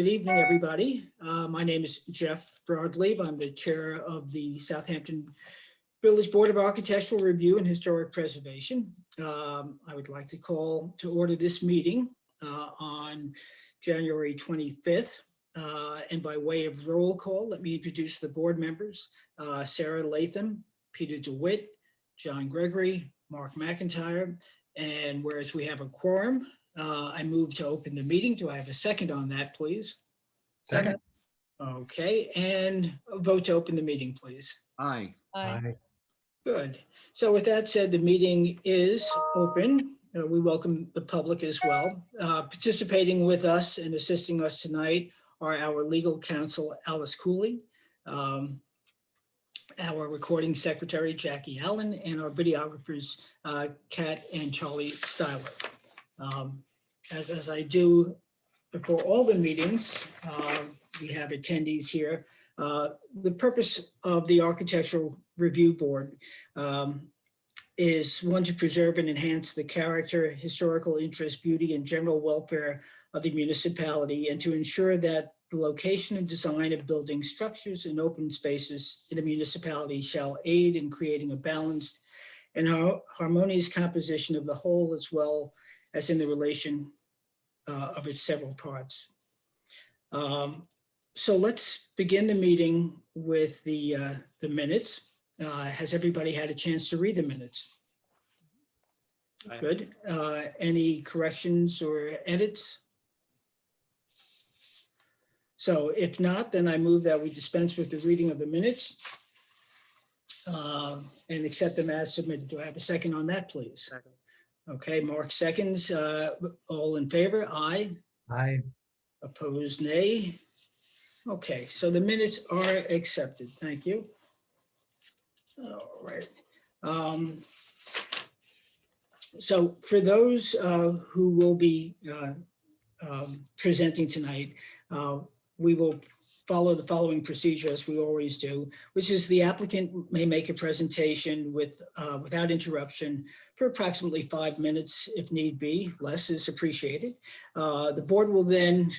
Good evening, everybody. My name is Jeff Broadleaf. I'm the chair of the Southampton Village Board of Architectural Review and Historic Preservation. I would like to call to order this meeting on January 25th. And by way of roll call, let me introduce the board members. Sarah Latham, Peter DeWitt, John Gregory, Mark McIntyre. And whereas we have a quorum, I move to open the meeting. Do I have a second on that, please? Second. Okay, and a vote to open the meeting, please. Aye. Aye. Good. So with that said, the meeting is open. We welcome the public as well. Participating with us and assisting us tonight are our legal counsel, Alice Cooley, our recording secretary, Jackie Allen, and our videographers, Kat and Charlie Styler. As I do before all the meetings, we have attendees here. The purpose of the Architectural Review Board is one, to preserve and enhance the character, historical interest, beauty, and general welfare of the municipality, and to ensure that the location and design of buildings, structures, and open spaces in the municipality shall aid in creating a balanced and harmonious composition of the whole, as well as in the relation of its several parts. So let's begin the meeting with the minutes. Has everybody had a chance to read the minutes? Good. Any corrections or edits? So if not, then I move that we dispense with the reading of the minutes and accept them as submitted. Do I have a second on that, please? Second. Okay, Mark seconds. All in favor? Aye. Aye. Opposed, nay. Okay, so the minutes are accepted. Thank you. All right. So for those who will be presenting tonight, we will follow the following procedure as we always do, which is the applicant may make a presentation without interruption for approximately 5 minutes if need be. Less is appreciated. The board will then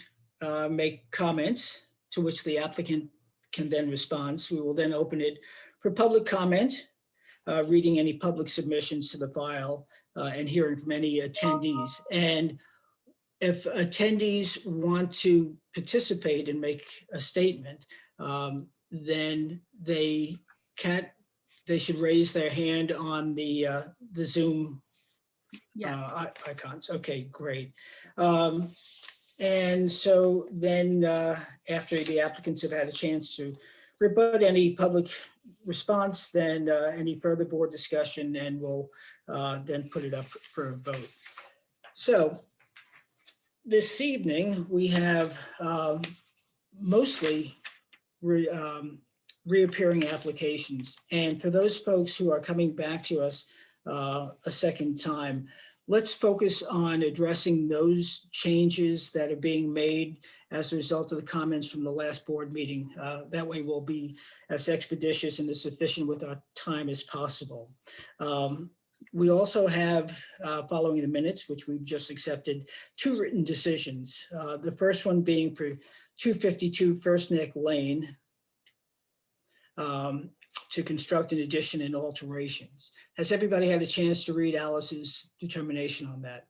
make comments to which the applicant can then respond. We will then open it for public comment, reading any public submissions to the file and hearing from any attendees. And if attendees want to participate and make a statement, then they should raise their hand on the Zoom icons. Okay, great. And so then after the applicants have had a chance to rebut any public response, then any further board discussion, and we'll then put it up for a vote. So this evening we have mostly reappearing applications. And for those folks who are coming back to us a second time, let's focus on addressing those changes that are being made as a result of the comments from the last board meeting. That way we'll be as expeditious and as efficient with our time as possible. We also have, following the minutes, which we've just accepted, 2 written decisions. The first one being for 252 First Neck Lane, to construct an addition and alterations. Has everybody had a chance to read Alice's determination on that?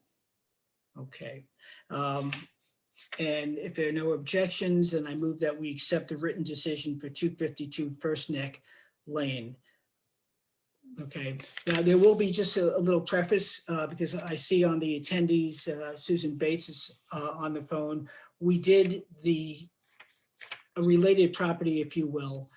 Okay. And if there are no objections, then I move that we accept the written decision for 252 First Neck Lane. Okay, now there will be just a little preface because I see on the attendees, Susan Bates is on the phone. We did a related property, if you will,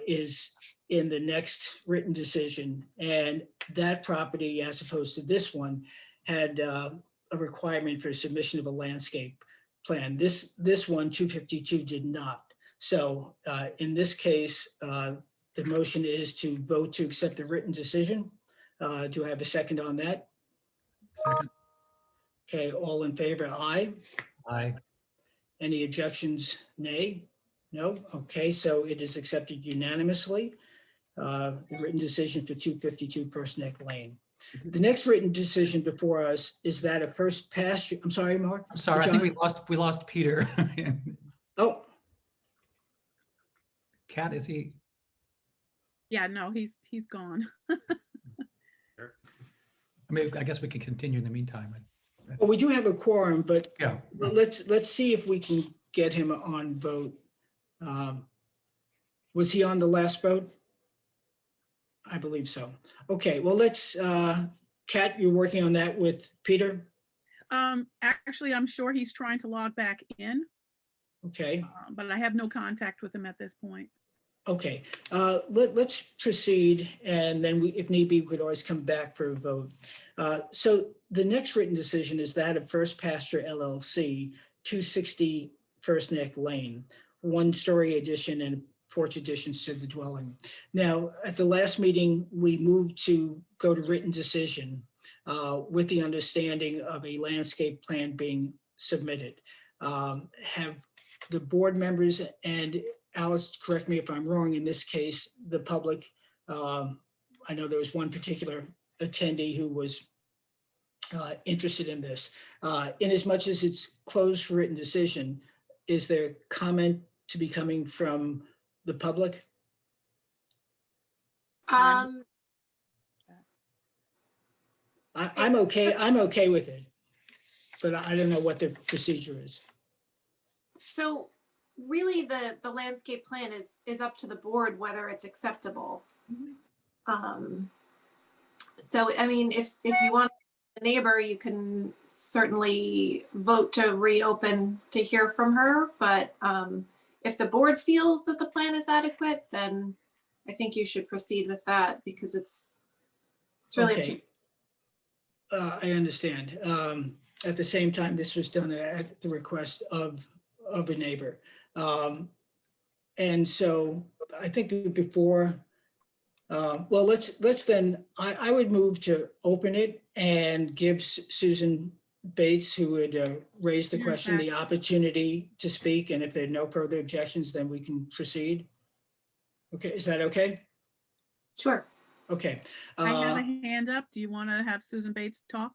is in the next written decision, and that property, as opposed to this one, had a requirement for submission of a landscape plan. This one, 252, did not. So in this case, the motion is to vote to accept the written decision. Do I have a second on that? Second. Okay, all in favor? Aye. Aye. Any objections? Nay? No? Okay, so it is accepted unanimously. The written decision for 252 First Neck Lane. The next written decision before us is that of First Pasture. I'm sorry, Mark. I'm sorry, I think we lost Peter. Oh, Kat, is he? Yeah, no, he's gone. I mean, I guess we could continue in the meantime. well, we do have a quorum, but Yeah. let's see if we can get him on vote. Was he on the last vote? I believe so. Okay, well, let's, Kat, you're working on that with Peter? Actually, I'm sure he's trying to log back in, Okay, but I have no contact with him at this point. okay. Let's proceed, and then if need be, we could always come back for a vote. So the next written decision is that of First Pasture LLC, 260 First Neck Lane, one-story addition and porch additions to the dwelling. Now, at the last meeting, we moved to go to written decision with the understanding of a landscape plan being submitted. Have the board members, and Alice, correct me if I'm wrong, in this case, the public, I know there was one particular attendee who was interested in this. In as much as it's closed for written decision, is there comment to be coming from the public? Um, I'm okay with it, but I don't know what the procedure is. so really the landscape plan is up to the board whether it's acceptable. So, I mean, if you want a neighbor, you can certainly vote to reopen to hear from her, but if the board feels that the plan is adequate, then I think you should proceed with that because it's really up to Okay. I understand. At the same time, this was done at the request of a neighbor. And so I think before, well, let's then, I would move to open it and give Susan Bates, who would raise the question, the opportunity to speak. And if there are no further objections, then we can proceed. Okay, is that okay? Sure. Okay. I have a hand up. Do you want to have Susan Bates talk?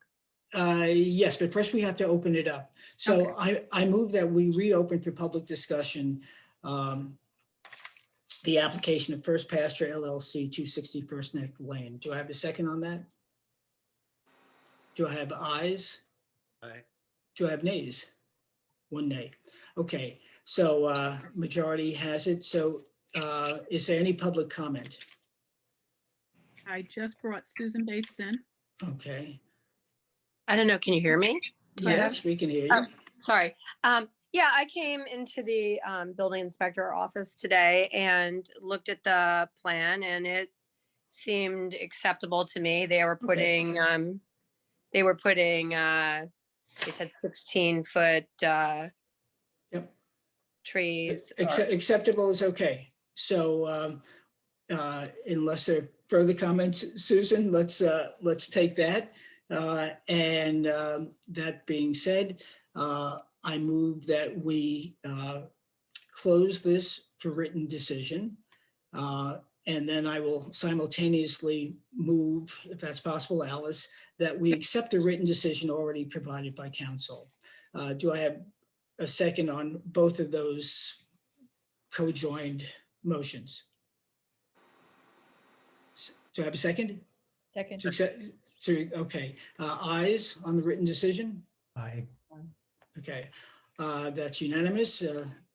Yes, but first we have to open it up. So I move that we reopen for public discussion the application of First Pasture LLC, 260 First Neck Lane. Do I have a second on that? Do I have ayes? Aye. Do I have nays? One nay. Okay, so majority has it. So is there any public comment? I just brought Susan Bates in. Okay, I don't know, can you hear me? yes, we can hear you. Oh. Sorry. Yeah, I came into the building inspector office today and looked at the plan and it seemed acceptable to me. They were putting, they said 16-foot Yep. trees. Acceptable is okay. So unless there are further comments, Susan, let's take that. And that being said, I move that we close this for written decision. And then I will simultaneously move, if that's possible, Alice, that we accept the written decision already provided by council. Do I have a second on both of those co-joined motions? Do I have a second? Second. Okay, ayes on the written decision? Aye. Okay, that's unanimous,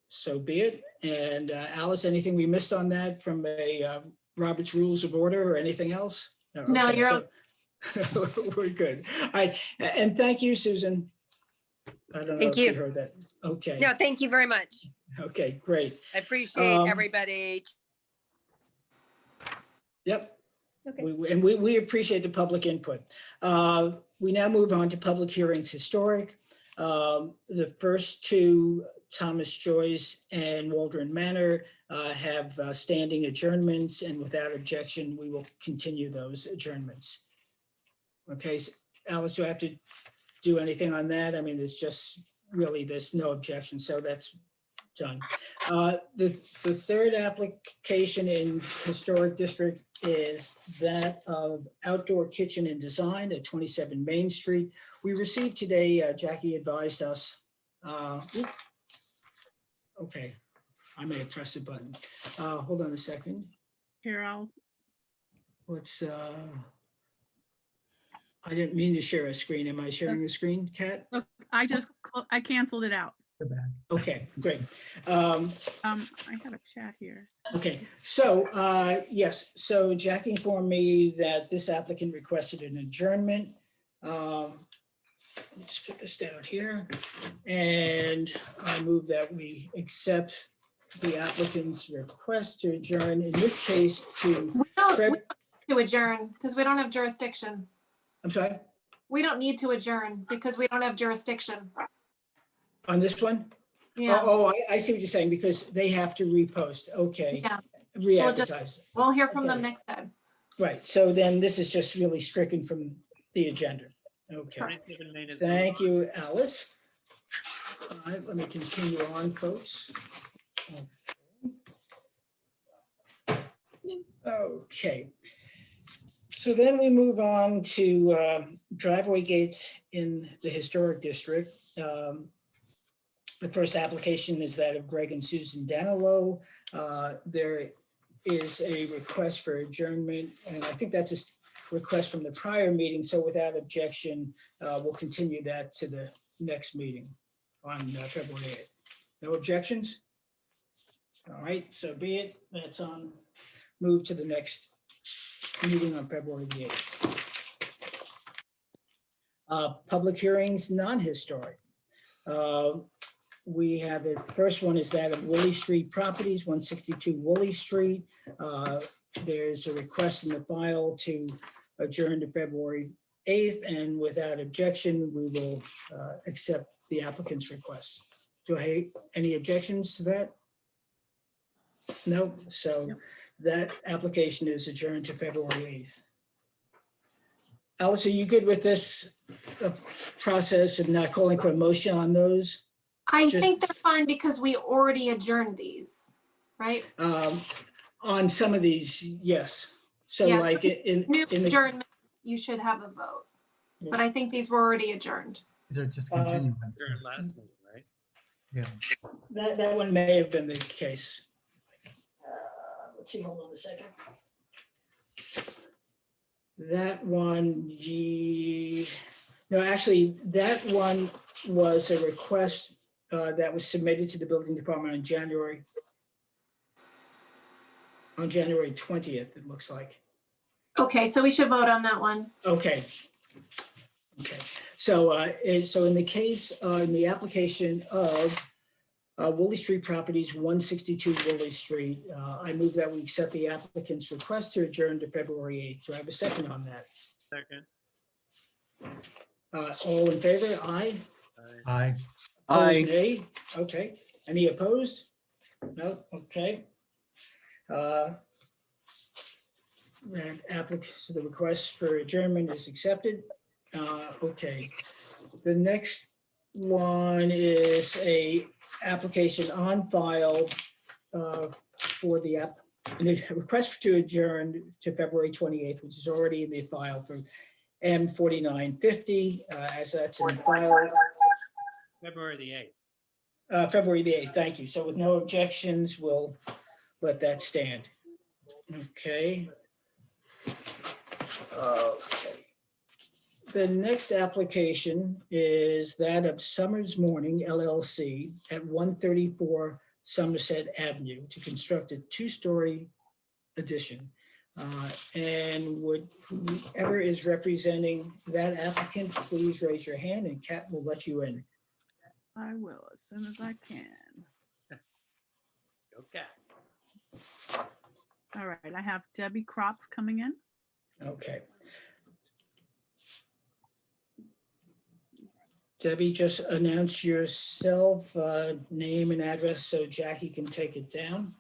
so be it. And Alice, anything we missed on that from a Robert's Rules of Order or anything else? No, Okay, you're so we're good. All right, and thank you, Susan. I don't know Thank if you you. heard that. Okay, No, thank you very much. okay, great. I appreciate Um, everybody. Yep. Okay. We appreciate the public input. We now move on to public hearings historic. The first two, Thomas Joyce and Waldron Manor, have standing adjournments, and without objection, we will continue those adjournments. Okay, so Alice, do I have to do anything on that? I mean, it's just really, there's no objection, so that's done. The third application in historic district is that of Outdoor Kitchen and Design at 27 Main Street. We received today, Jackie advised us. Okay, I may have pressed a button. Hold on a second. Here, I'll, What's, I didn't mean to share a screen. Am I sharing the screen, Kat? I canceled it out. You're back. Okay, great. I have a chat here. Okay, so, yes, so Jackie informed me that this applicant requested an adjournment. Let's put this down here. And I move that we accept the applicant's request to adjourn, in this case to, We don't Feb- need to adjourn because we don't have jurisdiction. I'm sorry, We don't need to adjourn because we don't have jurisdiction. on this one? Yeah, I see what you're saying, because they have to repost, okay. Yeah. Re-advertise, we'll hear from them Okay. next time. right, so then this is just really stricken from the agenda, okay. 27 Main is. Thank you, Alice. All right, let me continue on, folks. Okay. So then we move on to driveway gates in the historic district. The first application is that of Greg and Susan Danilo. There is a request for adjournment, and I think that's a request from the prior meeting, so without objection, we'll continue that to the next meeting on February 8th. No objections? All right, so be it. That's on, move to the next meeting on February the 8th. Public hearings, non-historic. We have, the first one is that of Woolley Street Properties, 162 Woolley Street. There's a request in the file to adjourn to February 8th, and without objection, we will accept the applicant's request. Do I have any objections to that? No, so that application is adjourned to February 8th. Alice, are you good with this process of not calling for a motion on those? I Just- think they're fine because we already adjourned these, right? On some of these, yes. So Yes, like in New the, adjournments, you should have a vote. But I think these were already adjourned. These are just Uh, continuing. During last meeting, right? Yeah. that one may have been the case. Let's see, hold on a second. That one, no, actually, that one was a request that was submitted to the building department on January 20th, it looks like. Okay, so we should vote on that one. Okay. Okay, so, so in the case, in the application of Woolley Street Properties, 162 Woolley Street, I move that we accept the applicant's request to adjourn to February 8th. Do I have a second on that? Second. All in favor? Aye. Aye. Opposed, nay? Okay. Any opposed? No, okay. So the request for adjournment is accepted. Okay. The next one is a application on file for the request to adjourn to February 28th, which is already in the file for M4950, as that's in the file. February the 8th. February the 8th, thank you. So with no objections, we'll let that stand. Okay. Okay. The next application is that of Summers Morning LLC at 134 Somerset Avenue to construct a two-story addition. And would whoever is representing that applicant, please raise your hand and Kat will let you in. I will as soon as I can. Okay. All right, I have Debbie Kropf coming in. Okay. Debbie, just announce yourself, name and address so Jackie can take it down.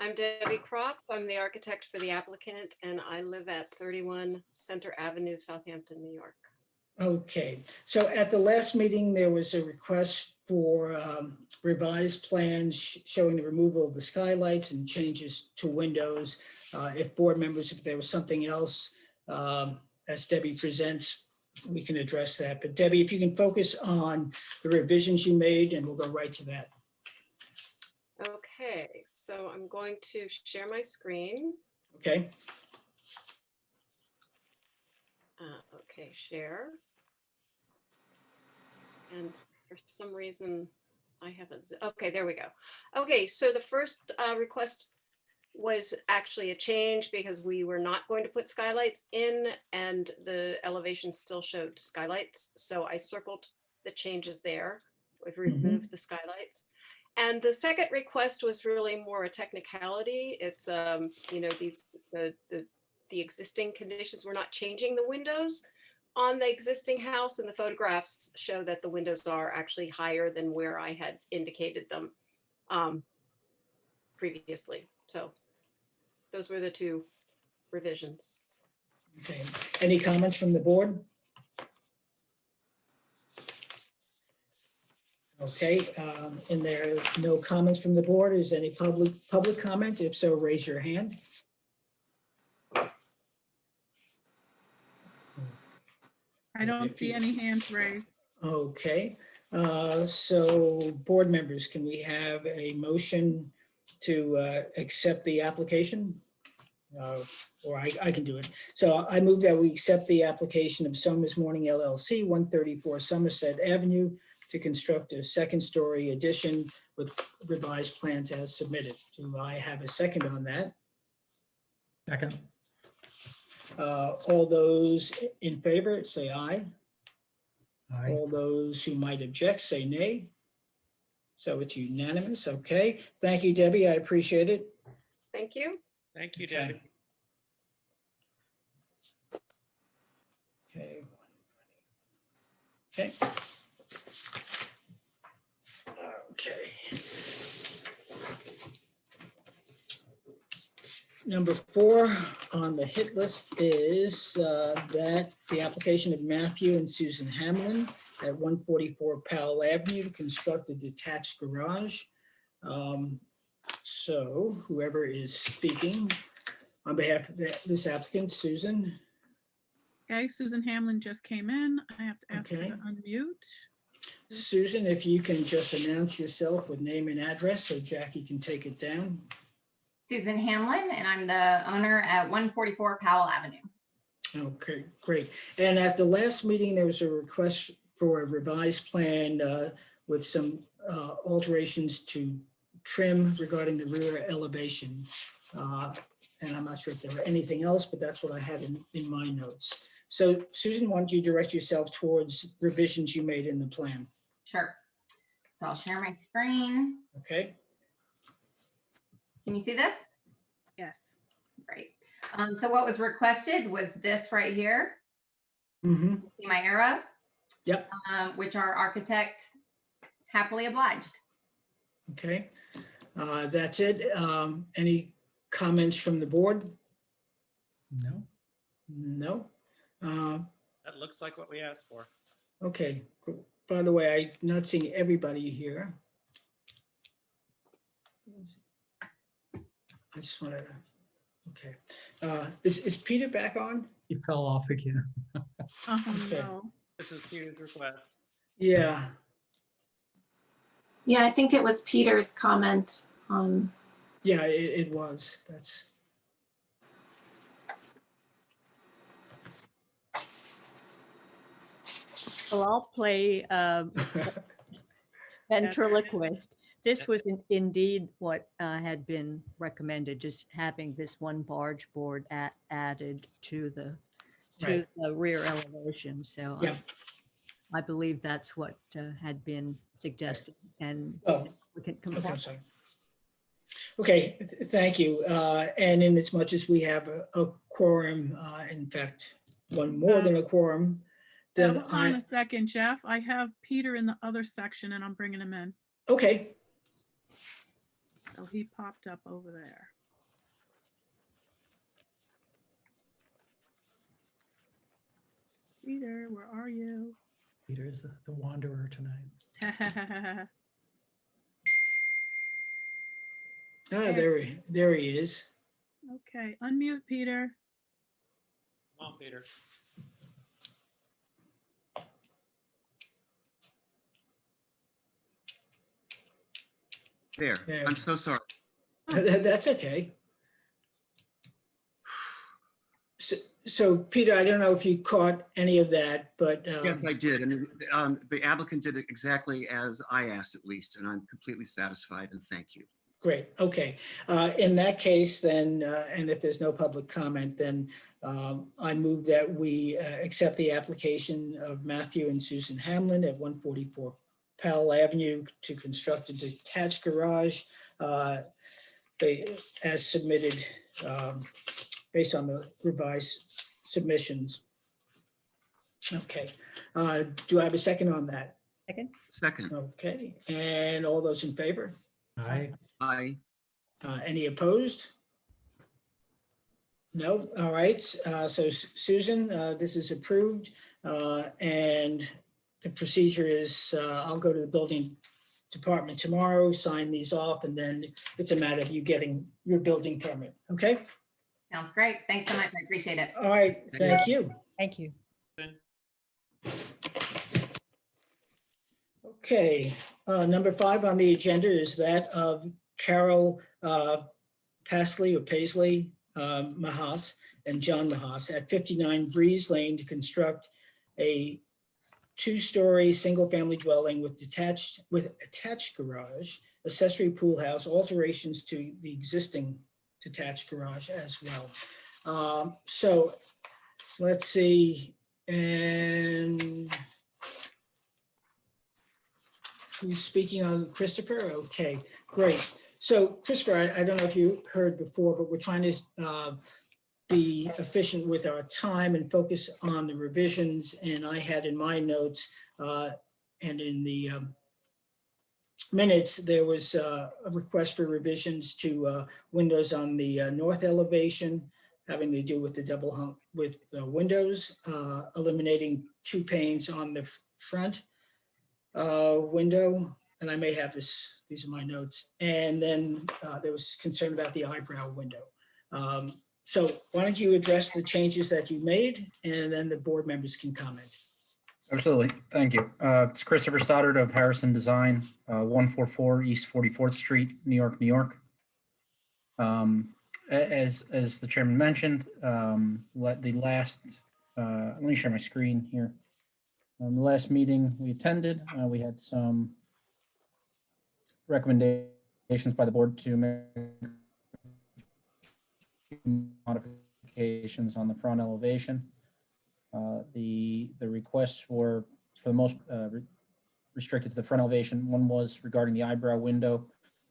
I'm Debbie Kropf. I'm the architect for the applicant, and I live at 31 Center Avenue, Southampton, New York. Okay, so at the last meeting, there was a request for revised plans showing the removal of the skylights and changes to windows. If board members, if there was something else, as Debbie presents, we can address that. But Debbie, if you can focus on the revisions you made, and we'll go right to that. Okay, so I'm going to share my screen. Okay, Okay, share. And for some reason, I have okay, there we go. Okay, so the first request was actually a change because we were not going to put skylights in and the elevation still showed skylights. So I circled the changes there. We've removed the skylights. And the second request was really more a technicality. It's, you know, the existing conditions, we're not changing the windows on the existing house, and the photographs show that the windows are actually higher than where I had indicated them previously. So those were the two revisions. okay. Any comments from the board? Okay, and there are no comments from the board. Is any public comment? If so, raise your hand. I don't see any hands raised. Okay, so board members, can we have a motion to accept the application? Or I can do it. So I move that we accept the application of Somers Morning LLC, 134 Somerset Avenue, to construct a second-story addition with revised plans as submitted. Do I have a second on that? Second, All those in favor, say aye. aye. All those who might object, say nay. So it's unanimous. Okay. Thank you, Debbie. I appreciate it. Thank you. Thank you, Okay. Debbie. Okay. Okay. Okay. Number 4 on the hit list is that the application of Matthew and Susan Hamlin at 144 Powell Avenue to construct a detached garage. So whoever is speaking on behalf of this applicant, Susan. Okay, Susan Hamlin just came in. I have to ask her Okay. to unmute. Susan, if you can just announce yourself with name and address so Jackie can take it down. Susan Hamlin, and I'm the owner at 144 Powell Avenue. Okay, great. And at the last meeting, there was a request for a revised plan with some alterations to trim regarding the rear elevation. And I'm not sure if there were anything else, but that's what I had in my notes. So Susan, why don't you direct yourself towards revisions you made in the plan? Sure. So I'll share my screen. Okay, Can you see this? Yes. Great. So what was requested was this right here. mm-hmm. See my arrow? Yep. Which our architect happily obliged. Okay, that's it. Any comments from the board? No, No. That looks like what we asked for. Okay, by the way, I'm not seeing everybody here. I just want to, okay. Is Peter back on? he fell off again. Oh, Okay. no. This is Peter's request. Yeah, Yeah, I think it was Peter's comment on, yeah, it was. That's, Well, I'll play ventriloquist. This was indeed what had been recommended, just having this one barge board added to the Right. rear elevation. So Yeah. I believe that's what had been suggested, and oh, we can okay, comply. I'm sorry. Okay, thank you. And in as much as we have a quorum, in fact, one more than a quorum, then Hold on I, a second, Jeff. I have Peter in the other section and I'm bringing him in. okay, So he popped up over there. Peter, where are you? Peter is the wanderer tonight. there he is. Okay, unmute Peter. Come on, Peter. There, There. I'm so sorry. That's okay. So Peter, I don't know if you caught any of that, but Yes, I did. And the applicant did it exactly as I asked, at least, and I'm completely satisfied, and thank you. great. Okay. In that case, then, and if there's no public comment, then I move that we accept the application of Matthew and Susan Hamlin at 144 Powell Avenue to construct a detached garage. As submitted based on the revised submissions. Okay, do I have a second on that? Second? Second, Okay, and all those in favor? Aye. I, Any opposed? No, all right, so Susan, this is approved, and the procedure is, I'll go to the building department tomorrow, sign these off, and then it's a matter of you getting your building permit, okay? Sounds great. Thanks so much. I appreciate it. All right, thank you. Thank you. Okay, number 5 on the agenda is that of Carol Paisley Mahas and John Mahas at 59 Breeze Lane to construct a 2-story single-family dwelling with attached garage, accessory pool house, alterations to the existing detached garage as well. So let's see, and who's speaking on Christopher? Okay, great. So Christopher, I don't know if you heard before, but we're trying to be efficient with our time and focus on the revisions. And I had in my notes and in the minutes, there was a request for revisions to windows on the north elevation, having to do with the double hung with windows, eliminating 2 panes on the front window. And I may have this, these are my notes. And then there was concern about the eyebrow window. So why don't you address the changes that you made, and then the board members can comment. Absolutely. Thank you. It's Christopher Stoddard of Harrison Design, 144 East 44th Street, New York, New York. As the chairman mentioned, let me share my screen here. On the last meeting we attended, we had some recommendations by the board to make modifications on the front elevation. The requests were, for the most, restricted to the front elevation. One was regarding the eyebrow window,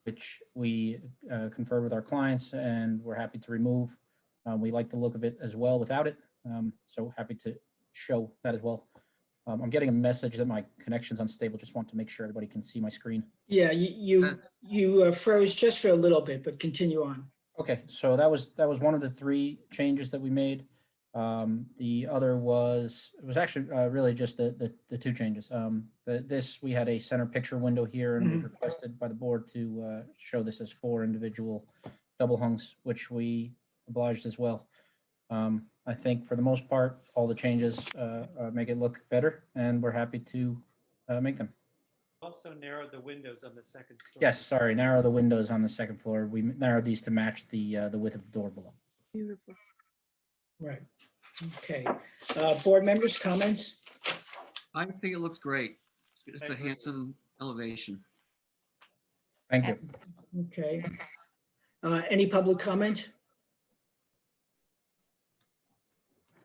which we conferred with our clients and we're happy to remove. We like the look of it as well without it, so happy to show that as well. I'm getting a message that my connection's unstable. Just want to make sure everybody can see my screen. Yeah, you froze just for a little bit, but continue on. Okay, so that was one of the 3 changes that we made. The other was, it was actually really just the 2 changes. We had a center picture window here, and we requested by the board to show this as 4 individual double hungs, which we obliged as well. I think for the most part, all the changes make it look better, and we're happy to make them. Also narrowed the windows on the second story. Yes, sorry, narrow the windows on the second floor. We narrowed these to match the width of the door below. Beautiful. Right. Okay. Board members, comments? I think it looks great. It's a handsome elevation. Thank you. Okay. Any public comment?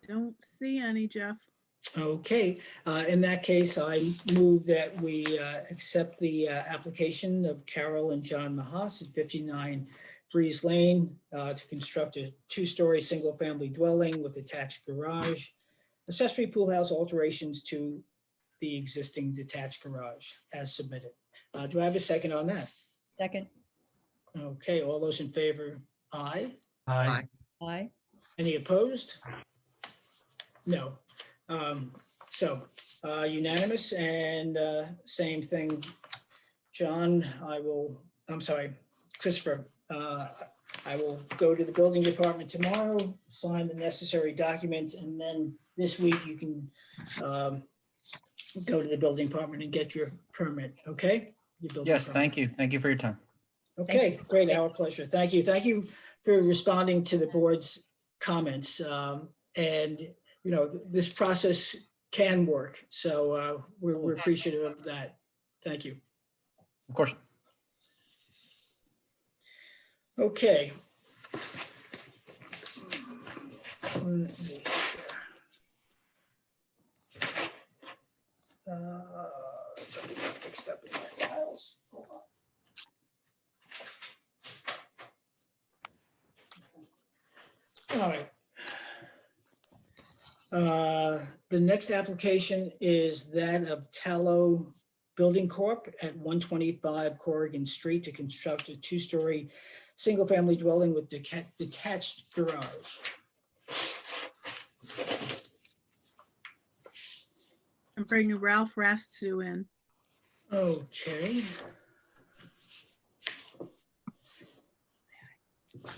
Don't see any, Jeff. Okay. In that case, I move that we accept the application of Carol and John Mahas at 59 Breeze Lane to construct a 2-story single-family dwelling with attached garage, accessory pool house, alterations to the existing detached garage as submitted. Do I have a second on that? Second? Okay, all those in favor, aye. Aye. Aye. Any opposed? No. So unanimous, and same thing, John, I'm sorry, Christopher, I will go to the building department tomorrow, sign the necessary documents, and then this week you can go to the building department and get your permit, okay? Your building Yes, permit. thank you. Thank you for your time. Okay, great, our pleasure. Thank you. Thank you for responding to the board's comments. And, you know, this process can work, so we're appreciative of that. Thank you. Of course. Okay. Something got mixed up in my files. Hold on. All right. The next application is that of Tallow Building Corp. at 125 Corrigan Street to construct a two-story single-family dwelling with detached garage. I'm bringing Ralph Rastsu in. Okay.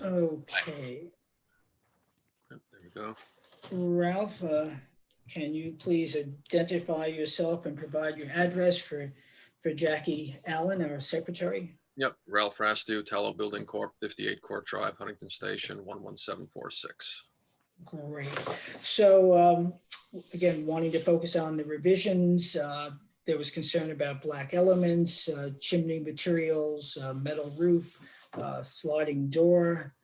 Okay, There we go. Ralph, can you please identify yourself and provide your address for Jackie Allen, our secretary? Yep, Ralph Rastu, Tallow Building Corp., 58 Court Drive, Huntington Station, 11746. Great. So again, wanting to focus on the revisions, there was concern about black elements, chimney materials, metal roof, sliding door.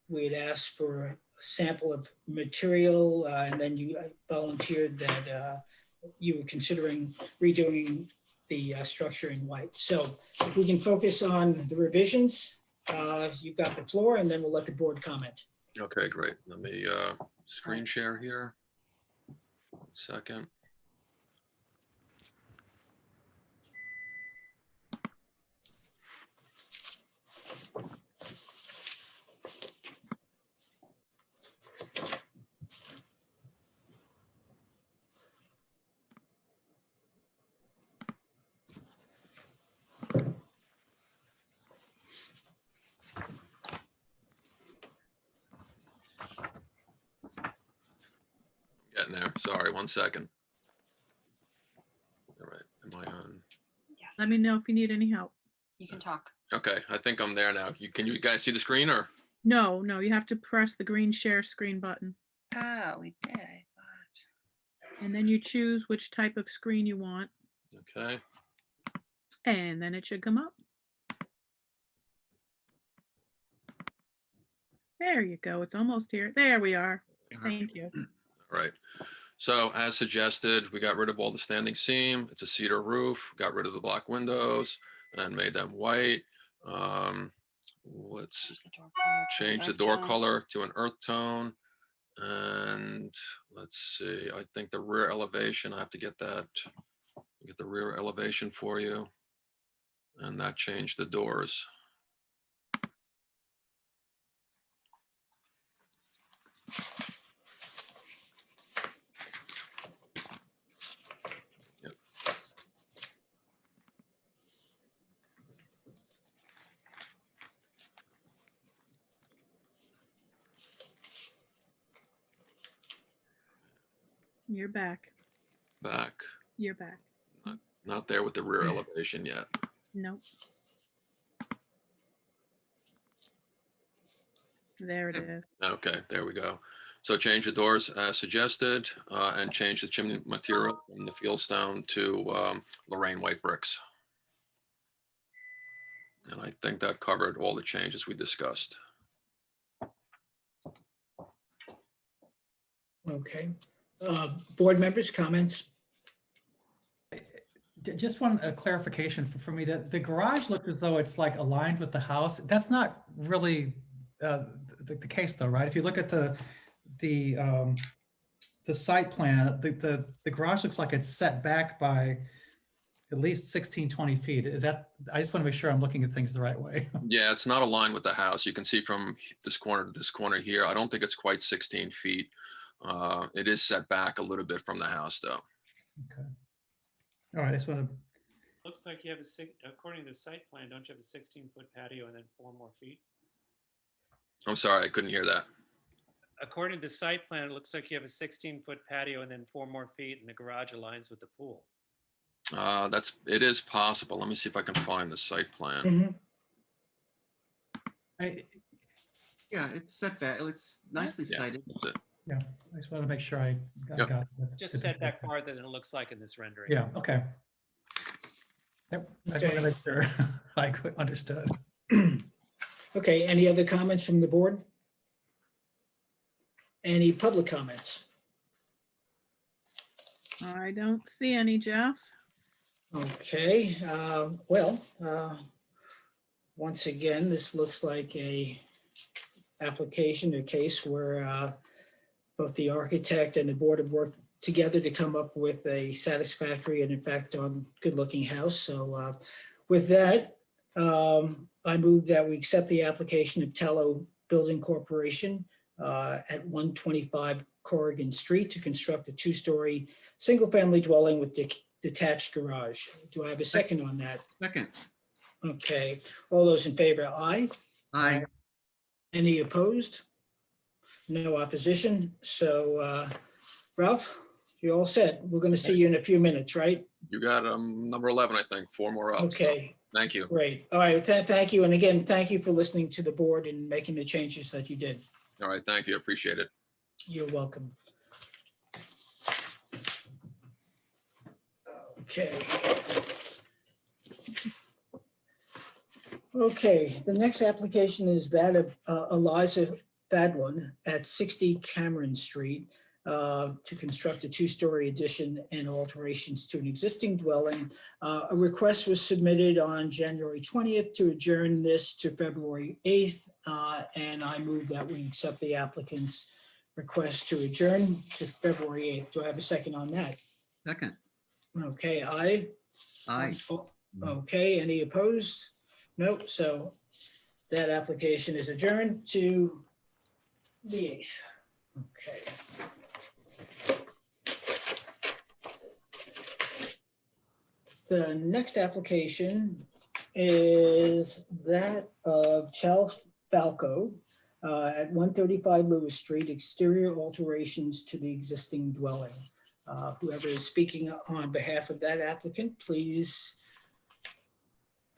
We had asked for a sample of material, and then you volunteered that you were considering redoing the structure in white. So if we can focus on the revisions, you've got the floor, and then we'll let the board comment. Okay, great. Let me screen share here. 1 second. Getting there. Sorry, 1 second. All right, am I on? Let me know if you need any help. You can talk. Okay, I think I'm there now. Can you guys see the screen or? No, you have to press the green share screen button. Oh, we did, I thought. And then you choose which type of screen you want. Okay, And then it should come up. There you go. It's almost here. There we are. Thank you. all right. So as suggested, we got rid of all the standing seam. It's a cedar roof, got rid of the black windows and made them white. Let's change the door color to an earth tone. And let's see, I think the rear elevation, I have to get that, get the rear elevation for you. And that changed the doors. Yep. You're back. Back, You're back. not there with the rear elevation yet. Nope. There it is. Okay, there we go. So change the doors as suggested and change the chimney material from the fieldstone to Lorraine white bricks. And I think that covered all the changes we discussed. Okay. Board members, comments? Just one clarification for me, that the garage looked as though it's like aligned with the house. That's not really the case though, right? If you look at the site plan, the garage looks like it's set back by at least 16, 20 feet. Is that, I just want to make sure I'm looking at things the right way. Yeah, it's not aligned with the house. You can see from this corner to this corner here. I don't think it's quite 16 feet. It is set back a little bit from the house though. Okay. All right, I just want to, Looks like you have according to the site plan, don't you have a 16-foot patio and then 4 more feet? I'm sorry, I couldn't hear that. According to the site plan, it looks like you have a 16-foot patio and then 4 more feet and the garage aligns with the pool. It is possible. Let me see if I can find the site plan. Mhm. Yeah, it's set back. It's nicely Yeah, sited. that's it. Yeah, I just want to make sure I Yep. got the- Just the set back picture. farther than it looks like in this rendering. Yeah, okay. Yep, I just want to Okay. make sure I understood. Okay, any other comments from the board? Any public comments? I don't see any, Jeff. Okay, well, once again, this looks like a application, a case where both the architect and the board have worked together to come up with a satisfactory and in fact good-looking house. So with that, I move that we accept the application of Tello Building Corporation at 125 Corrigan Street to construct a two-story, single-family dwelling with detached garage. Do I have a second on that? Second. Okay, all those in favor, aye. Aye. Any opposed? No opposition. So Ralph, you're all set. We're going to see you in a few minutes, right? You got number 11, I think, 4 more up. so Okay, Thank you. great. All right, thank you. And again, thank you for listening to the board and making the changes that you did. All right, thank you. Appreciate it. You're welcome. Okay. Okay, the next application is that of Eliza Fadlun at 60 Cameron Street to construct a two-story addition and alterations to an existing dwelling. A request was submitted on January 20th to adjourn this to February 8th, and I move that we accept the applicant's request to adjourn to February 8th. Do I have a second on that? Second. Okay, aye. Aye. Okay, any opposed? Nope, so that application is adjourned to the 8th. Okay. The next application is that of Charles Falco at 135 Lewis Street, exterior alterations to the existing dwelling. Whoever is speaking on behalf of that applicant, please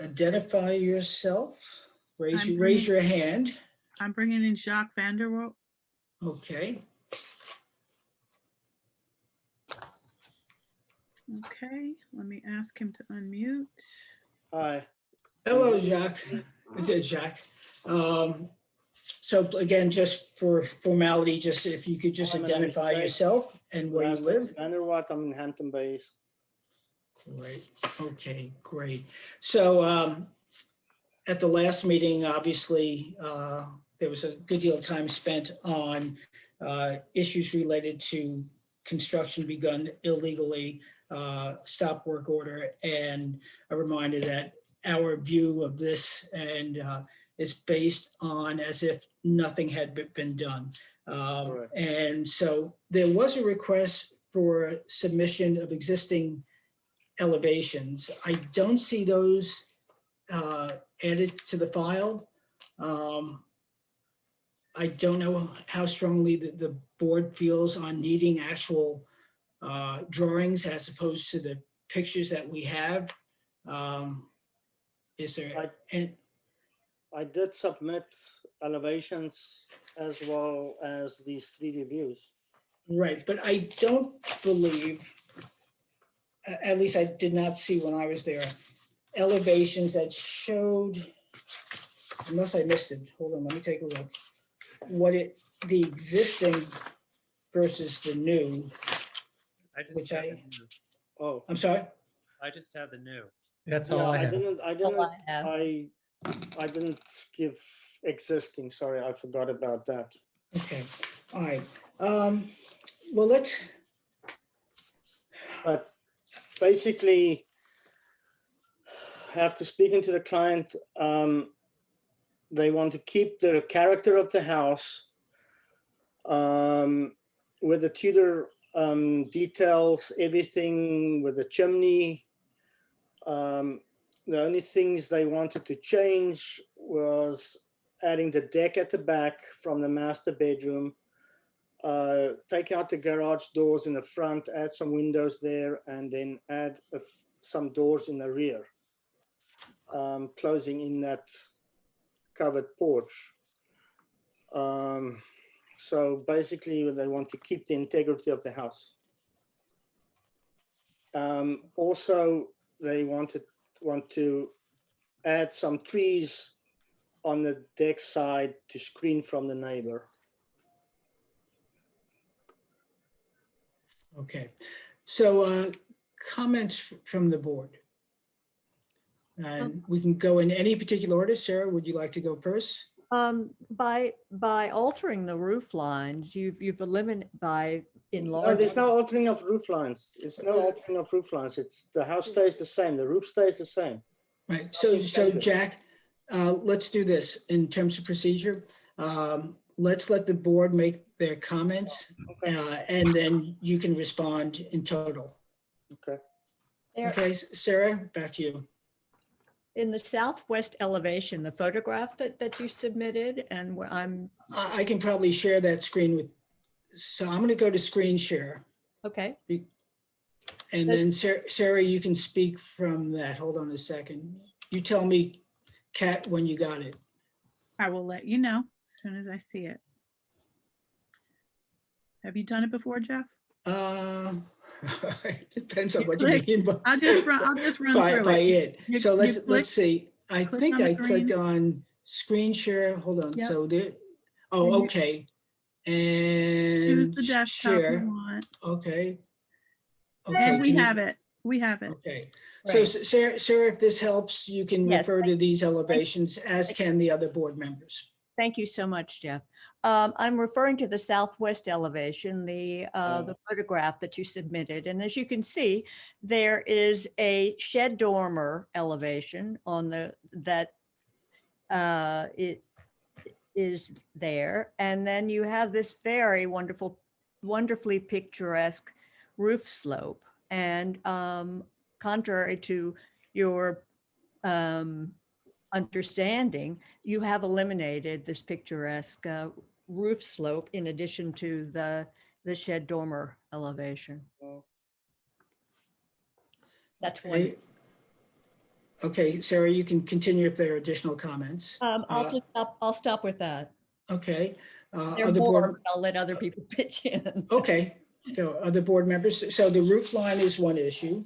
identify yourself. Raise your hand. I'm bringing in Jacques Vanderwall. Okay. Okay, let me ask him to unmute. Hi. Hello, Jacques. This is Jacques. So again, just for formality, just if you could just I'm an identify administrator. yourself and where you live. Vanderwatt, I'm in Hampton Bays. Great. Okay, great. So at the last meeting, obviously, there was a good deal of time spent on issues related to construction begun illegally, stop work order, and a reminder that our view of this and is based on as if nothing had been done. Correct. And so there was a request for submission of existing elevations. I don't see those added to the file. I don't know how strongly the board feels on needing actual drawings as opposed to the pictures that we have. Is there, and I did submit elevations as well as these 3D views. right, but I don't believe, at least I did not see when I was there, elevations that showed, unless I missed it, hold on, let me take a look. The existing versus the new, I just which have the new. Oh, I'm sorry? I just have the new. That's yeah, all I I have. didn't, have. I didn't give existing, sorry, I forgot about that. Okay, all right. Well, let's, But basically, after speaking to the client, they want to keep the character of the house with the Tudor details, everything with the chimney. The only things they wanted to change was adding the deck at the back from the master bedroom, take out the garage doors in the front, add some windows there, and then add some doors in the rear, closing in that covered porch. So basically, they want to keep the integrity of the house. Also, they want to add some trees on the deck side to screen from the neighbor. Okay, so comments from the board. And we can go in any particular order. Sarah, would you like to go first? By altering the roof lines, you've eliminated by No, enlarging. there's no altering of roof lines. There's no altering of roof lines. It's the house stays the same. The roof stays the same. Right, so Jack, let's do this in terms of procedure. Let's let the board make their comments and then you can respond in total. Okay. Okay, Sarah, back to you. In the southwest elevation, the photograph that you submitted, and where I can probably share that screen with, so I'm going to go to screen share. Okay. And then Sarah, you can speak from that. Hold on a second. You tell me, Kat, when you got it. I will let you know as soon as I see it. Have you done it before, Jeff? It depends on what you mean by I'll just run through it. You- So you let's click- see. I click think on the I clicked green. on screen share. Hold on. Yep. So there. And Oh, you okay. Choose And the desktop you share. want. Okay. And we can you- have it. We have it. Okay. So Sarah, if this helps, you can Yes, refer to these elevations, as can the other board members. Thank you so much, Jeff. I'm referring to the southwest elevation, the photograph that you submitted. And as you can see, there is a shed dormer elevation on that it is there. And then you have this very wonderfully picturesque roof slope. And contrary to your understanding, you have eliminated this picturesque roof slope in addition to the shed dormer elevation. That's one. Okay, Sarah, you can continue if there are additional comments. I'll stop with that. Okay. There are Other more, board, but I'll let other people pitch in. okay. So other board members. So the roof line is one issue.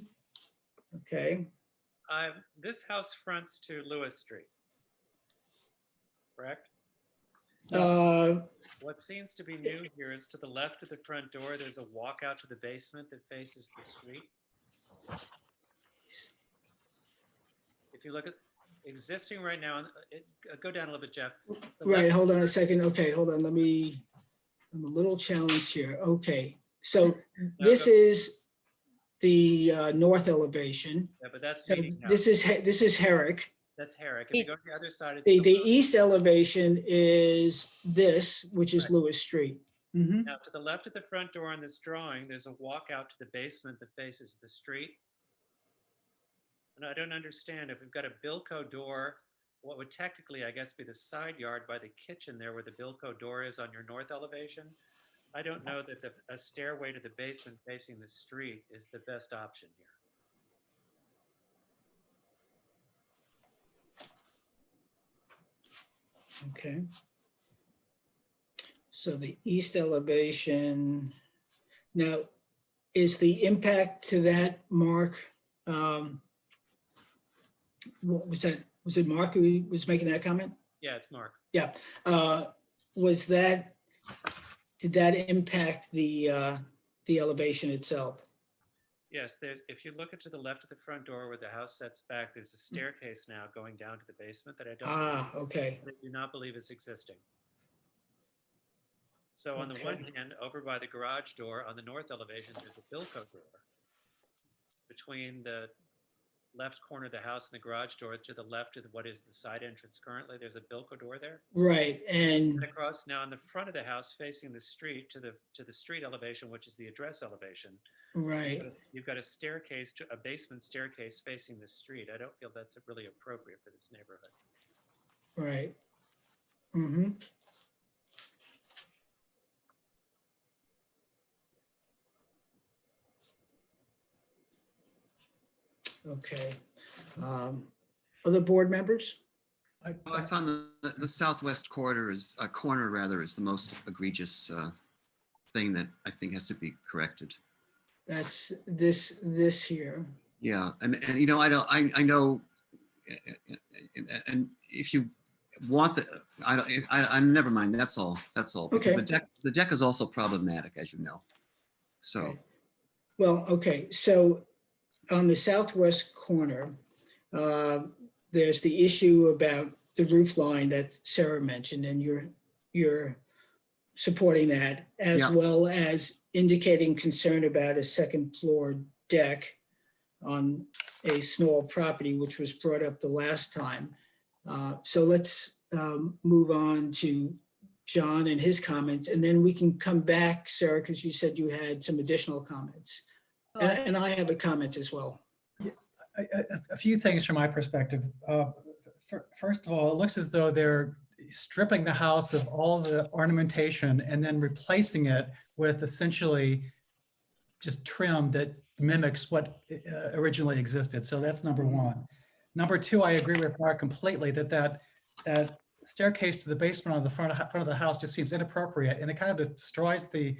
Okay. This house fronts to Lewis Street. Correct? What seems to be new here is to the left of the front door, there's a walkout to the basement that faces the street. If you look at existing right now, go down a little bit, Jeff. The Right, left- hold on a second. Okay, hold on. I'm a little challenged here. Okay, so this is the north elevation. Yeah, but that's So meeting house. this is Herrick. That's Herrick. If you go to the other side, it's The east elevation is this, which is Right. Lewis Street. Mhm. Now, to the left of the front door on this drawing, there's a walkout to the basement that faces the street. And I don't understand if we've got a Bilco door, what would technically, I guess, be the side yard by the kitchen there where the Bilco door is on your north elevation. I don't know that a stairway to the basement facing the street is the best option here. Okay. So the east elevation, now, is the impact to that, Mark? What was that? Was it Mark who was making that comment? Yeah, it's Mark. Yeah. Was that, did that impact the elevation itself? Yes, if you look to the left of the front door where the house sets back, there's a staircase now going down to the basement that I Okay. do not believe is existing. So on the one hand, over by the garage door on the north elevation, there's a Bilco door. Between the left corner of the house and the garage door to the left of what is the side entrance currently, there's a Bilco door there. Right, and Across now on the front of the house facing the street to the street elevation, which is the address elevation. right, You've got a staircase to a basement staircase facing the street. I don't feel that's really appropriate for this neighborhood. right. Mm-hmm. Okay. Other board members? I found the southwest corner is the most egregious thing that I think has to be corrected. That's this here. Yeah, and you know, I know, and if you want never mind. That's all. Because Okay. the deck is also problematic, as you know. So. Okay. Well, okay, so on the southwest corner, there's the issue about the roof line that Sarah mentioned, and you're supporting that, as Yeah. well as indicating concern about a second floor deck on a small property, which was brought up the last time. So let's move on to John and his comments, and then we can come back, Sarah, because you said you had some additional comments. And I have a comment as well. A few things from my perspective. First of all, it looks as though they're stripping the house of all the ornamentation and then replacing it with essentially just trim that mimics what originally existed. So that's number one. Number two, I agree with Mark completely that staircase to the basement on the front of the house just seems inappropriate, and it kind of destroys the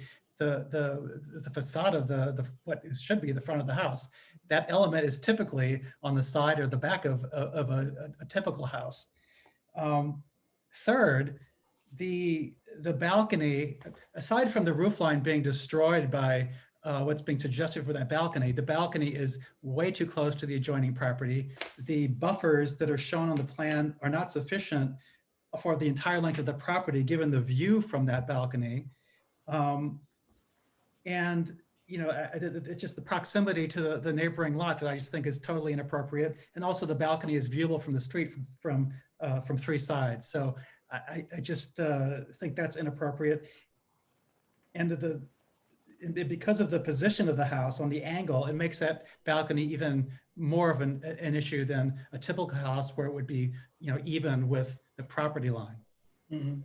facade of what should be the front of the house. That element is typically on the side or the back of a typical house. Third, the balcony, aside from the roof line being destroyed by what's being suggested for that balcony, the balcony is way too close to the adjoining property. The buffers that are shown on the plan are not sufficient for the entire length of the property, given the view from that balcony. And you know, it's just the proximity to the neighboring lot that I just think is totally inappropriate. And also the balcony is viewable from the street from three sides. So I just think that's inappropriate. And because of the position of the house on the angle, it makes that balcony even more of an issue than a typical house where it would be, you know, even with the property line. Mhm.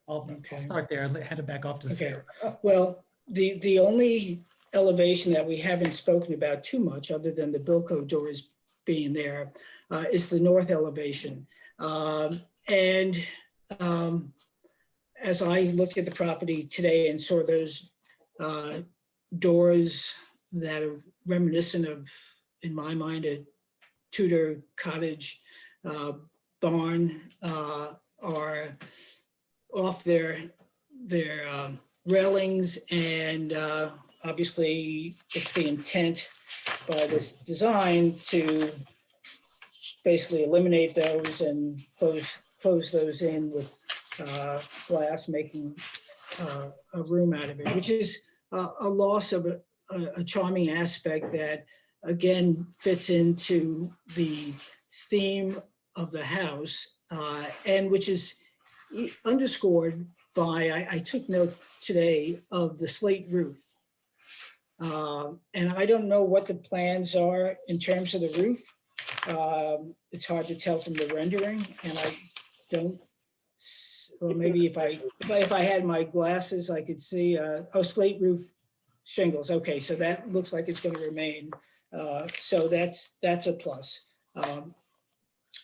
I'll start there and hand it back off to Okay, Sarah. well, the only elevation that we haven't spoken about too much, other than the Bilco doors being there, is the north elevation. As I looked at the property today and saw those doors that are reminiscent of, in my mind, a Tudor cottage barn, are off their railings, and obviously it's the intent by this design to basically eliminate those and close those in with glass, making a room out of it, which is a loss of a charming aspect that again fits into the theme of the house, and which is underscored by, I took note today of the slate roof. And I don't know what the plans are in terms of the roof. It's hard to tell from the rendering, and I don't, well, maybe if I had my glasses, I could see, oh, slate roof shingles. Okay, so that looks like it's going to remain. So that's a plus.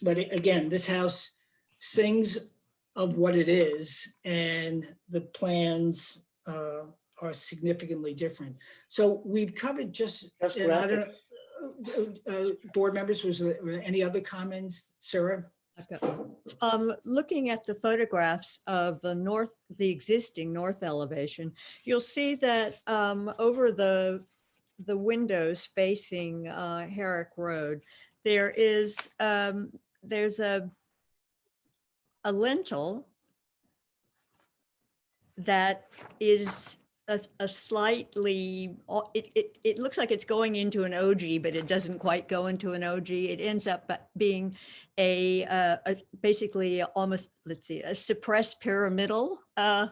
But again, this house sings of what it is, and the plans are significantly different. So we've covered just and I don't know, board members, was there any other comments, Sarah? I've got one. Looking at the photographs of the existing north elevation, you'll see that over the windows facing Herrick Road, there's a lintel that is a slightly, it looks like it's going into an OG, but it doesn't quite go into an OG. It ends up being a basically almost, let's see, a suppressed pyramidal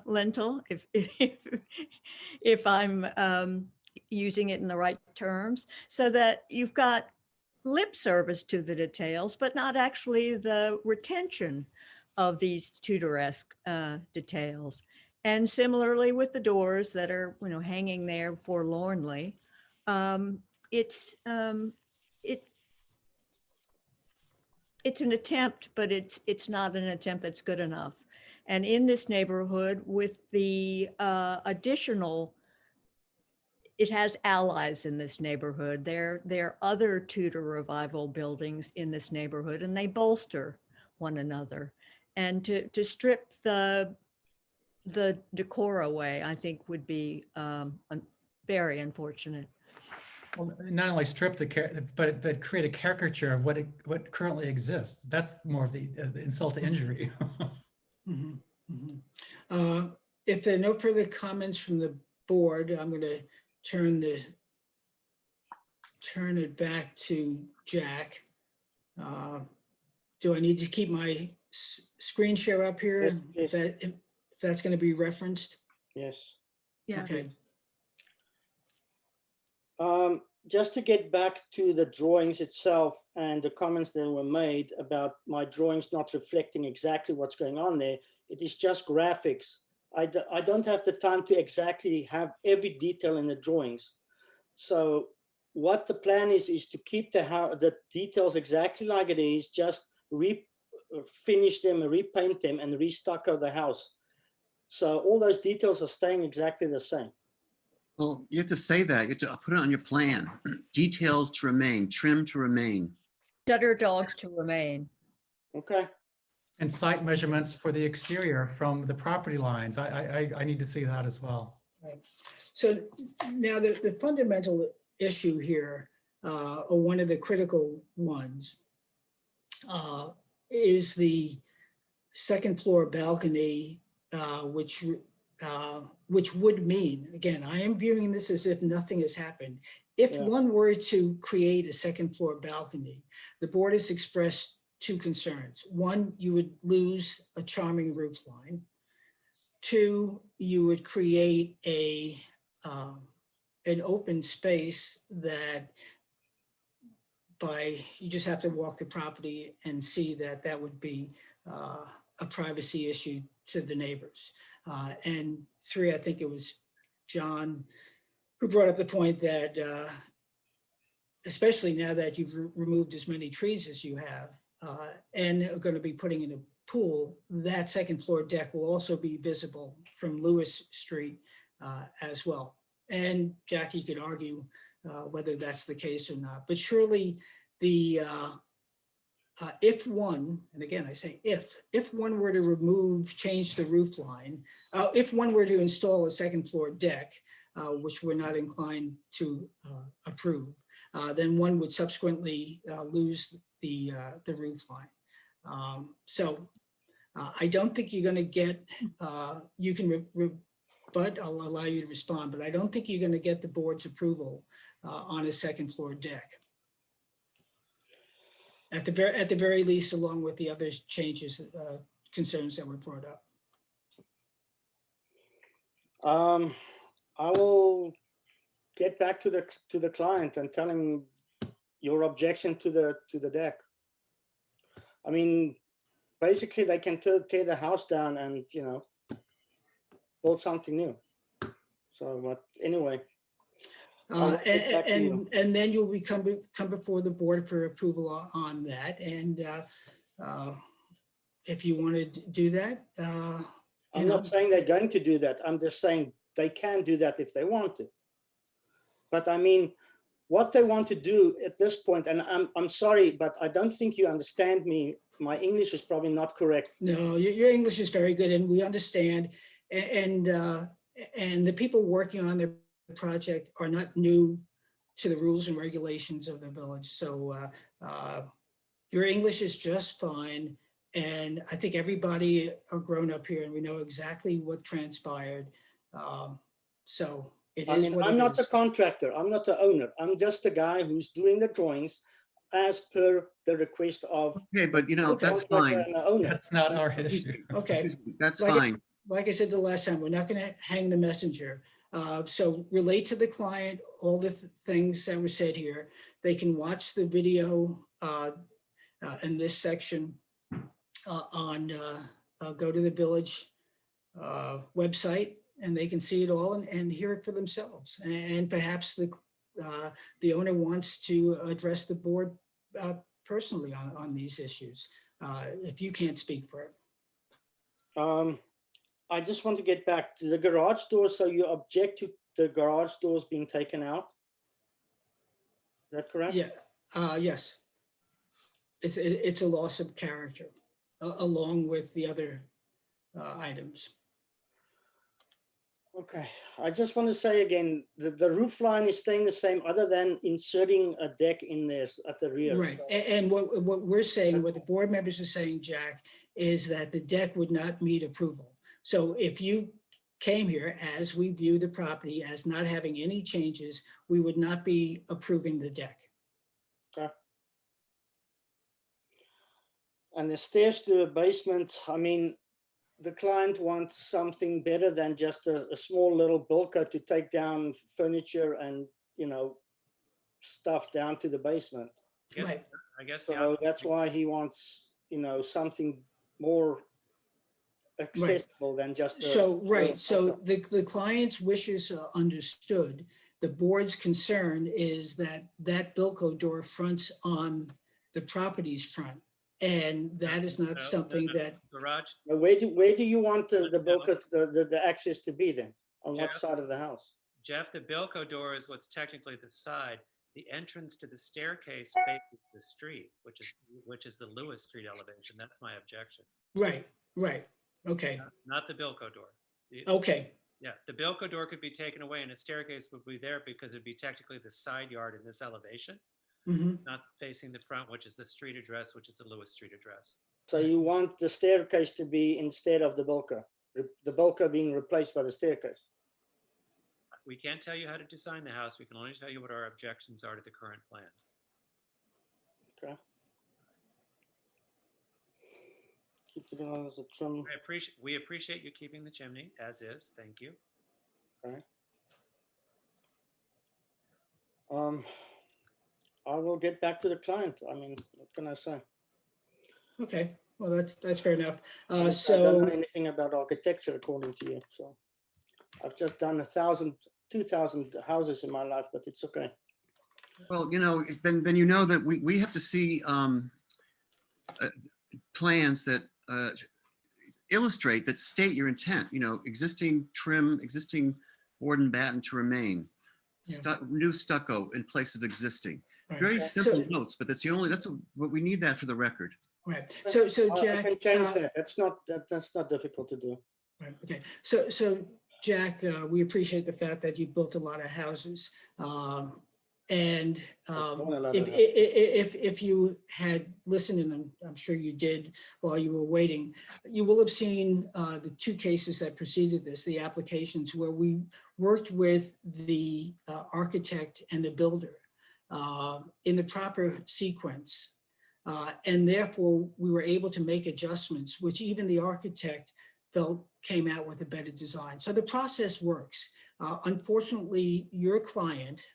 lintel, if I'm using it in the right terms, so that you've got lip service to the details, but not actually the retention of these Tudoresque details. And similarly with the doors that are, you know, hanging there forlornly, it's an attempt, but it's not an attempt that's good enough. And in this neighborhood with the additional, it has allies in this neighborhood. There are other Tudor Revival buildings in this neighborhood, and they bolster one another. And to strip the decor away, I think would be very unfortunate. Well, not only strip but create a caricature of what currently exists. That's more of the insult to injury. Mhm, mhm. If there are no further comments from the board, I'm going to turn it back to Jack. Do I need to keep my screen share up here? Yes, If that's going to be referenced? Yes. Yeah. Okay. Just to get back to the drawings itself and the comments that were made about my drawings not reflecting exactly what's going on there, it is just graphics. I don't have the time to exactly have every detail in the drawings. So what the plan is to keep the details exactly like it is, just finish them, repaint them, and restucco the house. So all those details are staying exactly the same. Well, you have to say that. You have to put it on your plan. Details to remain, trim to remain. Gutter dogs to remain. Okay. And site measurements for the exterior from the property lines. I need to see that as well. Right. So now the fundamental issue here, or one of the critical ones, is the second floor balcony, which would mean, again, I am viewing this as if nothing has happened. If one were to create a second floor balcony, the board has expressed two concerns. One, you would lose a charming roof line. Two, you would create an open space that you just have to walk the property and see that would be a privacy issue to the neighbors. And three, I think it was John who brought up the point that, especially now that you've removed as many trees as you have, and are going to be putting in a pool, that second floor deck will also be visible from Lewis Street as well. And Jackie could argue whether that's the case or not, but surely if one, and again, I say if one were to change the roof line, if one were to install a second floor deck, which we're not inclined to approve, then one would subsequently lose the roof line. So I don't think you're going to get, you can but I'll allow you to respond, but I don't think you're going to get the board's approval on a second floor deck. At the very least, along with the other changes, concerns that were brought up. I will get back to the client and tell him your objection to the deck. I mean, basically they can tear the house down and, you know, build something new. So, but anyway. And then you'll come before the board for approval on that. And if you want to do that. I'm not saying they're going to do that. I'm just saying they can do that if they want to. But I mean, what they want to do at this point, and I'm sorry, but I don't think you understand me. My English is probably not correct. No, your English is very good, and we understand. And the people working on the project are not new to the rules and regulations of the village. So your English is just fine. And I think everybody are grown up here and we know exactly what transpired. So it is what it is. I'm not the contractor. I'm not the owner. I'm just the guy who's doing the drawings as per the request of. Okay, but you know, that's fine. That's not our issue. Okay. That's fine. Like I said the last time, we're not going to hang the messenger. So relate to the client, all the things that were said here. They can watch the video in this section go to the village website, and they can see it all and hear it for themselves. And perhaps the owner wants to address the board personally on these issues, if you can't speak for it. I just want to get back to the garage doors. So you object to the garage doors being taken out? Is that correct? Yeah, yes. It's a loss of character, along with the other items. Okay, I just want to say again, the roof line is staying the same other than inserting a deck in there at the rear. Right, So- and what we're saying, what the board members are saying, Jack, is that the deck would not meet approval. So if you came here, as we view the property as not having any changes, we would not be approving the deck. Okay. And the stairs to the basement, I mean, the client wants something better than just a small little bulker to take down furniture and, you know, stuff down to the basement. Right. I guess. So that's why he wants, you know, something more accessible than just. a So, right, small so the client's wishes are understood. The board's concern is that that Bilco door fronts on the property's front. And that is not something that, Garage, Now, where do you want the bulker, the access to be then? On what Jeff? side of the house? Jeff, the Bilco door is what's technically the side. The entrance to the staircase faces the street, which is the Lewis Street elevation. That's my objection. right, okay, Not the Bilco door. okay, Yeah, the Bilco door could be taken away and a staircase would be there because it'd be technically the side yard in this elevation, mhm, not facing the front, which is the street address, which is the Lewis Street address. So you want the staircase to be instead of the bulker, the bulker being replaced by the staircase? We can't tell you how to design the house. We can only tell you what our objections are to the current plan. Okay. Keep it on as a trim. We appreciate you keeping the chimney as is. Thank you. Okay. I will get back to the client. I mean, what can I say? okay, well, that's fair enough. I don't So, know anything about architecture according to you, so. I've just done 2,000 houses in my life, but it's okay. Well, you know, then you know that we have to see plans that illustrate, that state your intent, you know, existing trim, existing board and batten to remain, Yeah. new stucco in place of existing. right, Very so- simple notes, but that's what we need that for the record. right, so I Jack. can change that. That's not difficult to do. Right, okay, so Jack, we appreciate the fact that you built a lot of houses. And own a lot of if you had listened, and I'm sure you did while you were waiting, you will have seen the two cases that preceded this, the applications where we worked with the architect and the builder in the proper sequence. And therefore, we were able to make adjustments, which even the architect felt came out with a better design. So the process works. Unfortunately, your client